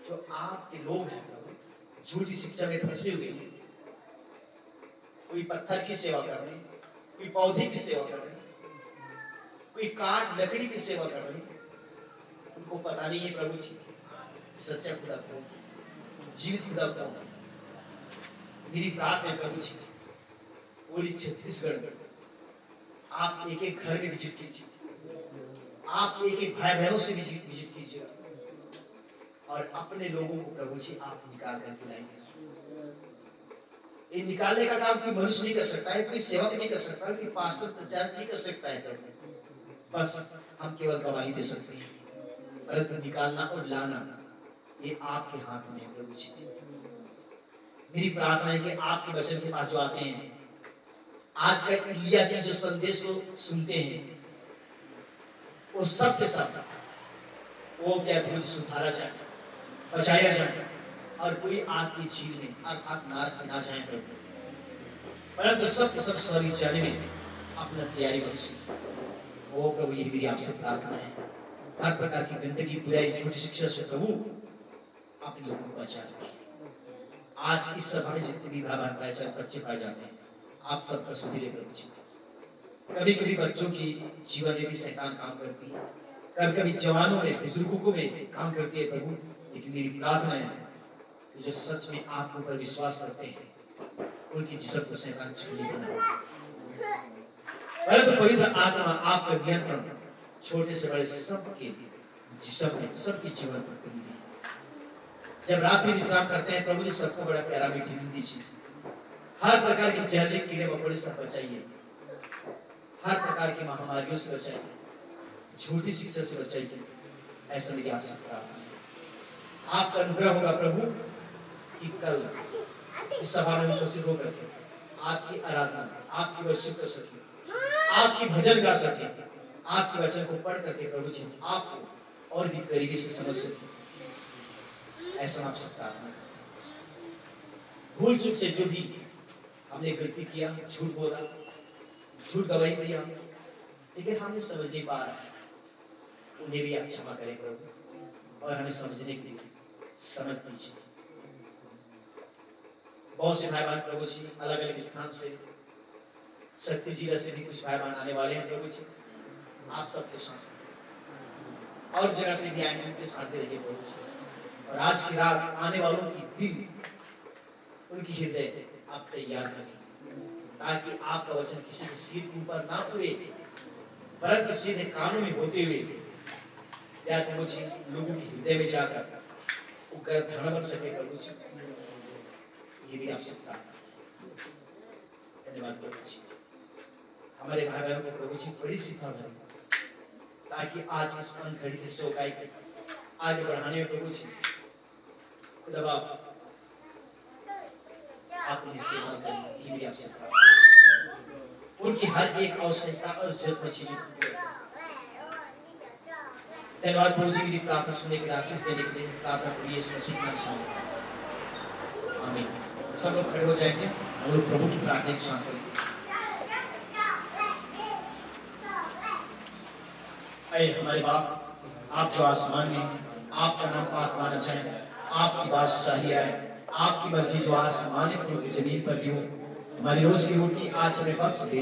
Speaker 2: जो आपके लोग हैं प्रभु, झूठी शिक्षा में फंसे हुए हैं, कोई पत्थर की सेवा कर रहे हैं, कोई पौधे की सेवा कर रहे हैं, कोई काठ लकड़ी की सेवा कर रहे हैं, उनको पता नहीं है प्रभु जी सच्चा खुदा कौन है, जीवित खुदा कौन है। मेरी प्रार्थना है प्रभु जी, पूरी छत्तीसगढ़ आप एक एक घर में विजिट कीजिए, आप एक एक भाई बहनों से विजिट कीजिए, और अपने लोगों को प्रभु जी आप निकाल कर बुलाएंगे। ये निकालने का काम कोई मनुष्य नहीं कर सकता है, कोई सेवक नहीं कर सकता है, कोई पास्टर प्रचारक नहीं कर सकता है प्रभु, बस हम केवल गवाही दे सकते हैं, परंतु निकालना और लाना ये आपके हाथ में है प्रभु जी। मेरी प्रार्थना है कि आपके वचन के पास जो आते हैं, आज का इलिया के जो संदेश को सुनते हैं, वो सब के सब वो क्या प्रभु सुधारा जाए, बचाया जाए, और कोई आपकी झील में अर्थात नरक में ना जाए प्रभु, परंतु सब के सब स्वर्ग जाने में अपना तैयारी बख्शे। ओ प्रभु यही मेरी आपसे प्रार्थना है, हर प्रकार की गंदगी, बुराई, झूठी शिक्षा से प्रभु अपने लोगों को बचा रखिए। आज इस सभा में जितने भी भाई बहन बच्चे पाए जाते हैं, आप सबका सुधीरे प्रभु जी। कभी कभी बच्चों की जीवन में भी शैतान काम करती है, कभी कभी जवानों में, बुजुर्गों में काम करती है प्रभु, लेकिन मेरी प्रार्थना है कि जो सच में आपके ऊपर विश्वास करते हैं उनकी जिस्म को शैतान छूने देना। परंतु पवित्र आत्मा आपका नियंत्रण छोटे से बड़े सबके जिस्म में, सबके जीवन पर कर दे। जब रात्रि विश्राम करते हैं प्रभु जी सबको बड़ा प्यारा मीठी नींद दीजिए। हर प्रकार के जहरीले कीड़े मकोड़े से बचाइए, हर प्रकार की महामारियों से बचाइए, झूठी शिक्षा से बचाइए। ऐसा मेरी आपसे प्रार्थना है। आपका अनुग्रह होगा प्रभु कि कल इस सभा में उपस्थित होकर के आपकी आराधना, आपकी वर्शिप कर सके, आपकी भजन गा सके, आपके वचन को पढ़ करके प्रभु जी आपको और भी करीबी से समझ सके। ऐसा आप सब प्रार्थना करें। भूल चूक से जो भी हमने गलती किया, झूठ बोला, झूठ गवाही दिया, लेकिन हमने समझ नहीं पा रहा, उन्हें भी आप क्षमा करें प्रभु और हमें समझने के लिए समझ दीजिए। बहुत से भाई बहन प्रभु जी अलग अलग स्थान से, शक्ति जिला से भी कुछ भाई बहन आने वाले हैं प्रभु जी, आप सबके साथ और जगह से भी आएंगे, उनके साथ रहिए प्रभु जी। और आज की रात आने वालों की दिल, उनकी हृदय आप तैयार करें ताकि आपका वचन किसी के सिर के ऊपर ना उड़े, परंतु सीधे कानों में होते हुए प्यार प्रभु जी लोगों के हृदय में जाकर वो गर्भ धारण बन सके प्रभु जी। ये भी आप सकता है। धन्यवाद प्रभु जी। हमारे भाई बहनों को प्रभु जी बड़ी शिक्षा भरे ताकि आज इस अंत घड़ी की सेवकाई को आगे बढ़ाने में प्रभु जी खुदा आप इस्तेमाल करें। ये भी आप सकता है। उनकी हर एक आवश्यकता और जरूरत में चीजों को धन्यवाद प्रभु जी। मेरी प्रार्थना सुनने के लिए, आशीष देने के लिए प्रार्थना करिए यीशु मसीह के नाम से आमीन। सब लोग खड़े हो जाएंगे, हम लोग प्रभु की प्रार्थना के साथ करेंगे। ऐ हमारे बाप, आप जो आसमान में हैं, आपका नाम पाक माना जाए, आपकी बादशाही आए, आपकी मर्जी जो आसमान में जमीन पर भी हो। हमारी रोज की रोटी आज हमें बख्श दे,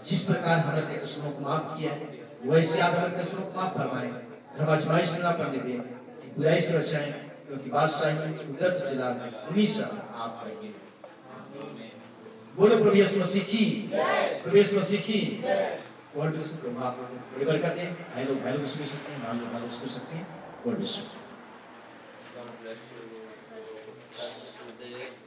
Speaker 2: जिस प्रकार हमने अपने कसूरों को माफ किया है वैसे आप हमारे कसूरों को माफ फरमाएं, हम आजमाइश में ना पड़ने दें, बुराई से बचाएं, क्योंकि बादशाही, कुदरत, जलाल हमेशा आपका ही है। बोलो प्रभु यीशु मसीह की, प्रभु यीशु मसीह की। गॉड ब्लेस यू प्रभु, आप बड़ी बरकत है। भाई लोग सुन सकते हैं, भाई लोग सुन सकते हैं। God bless you.
Speaker 4: God bless you.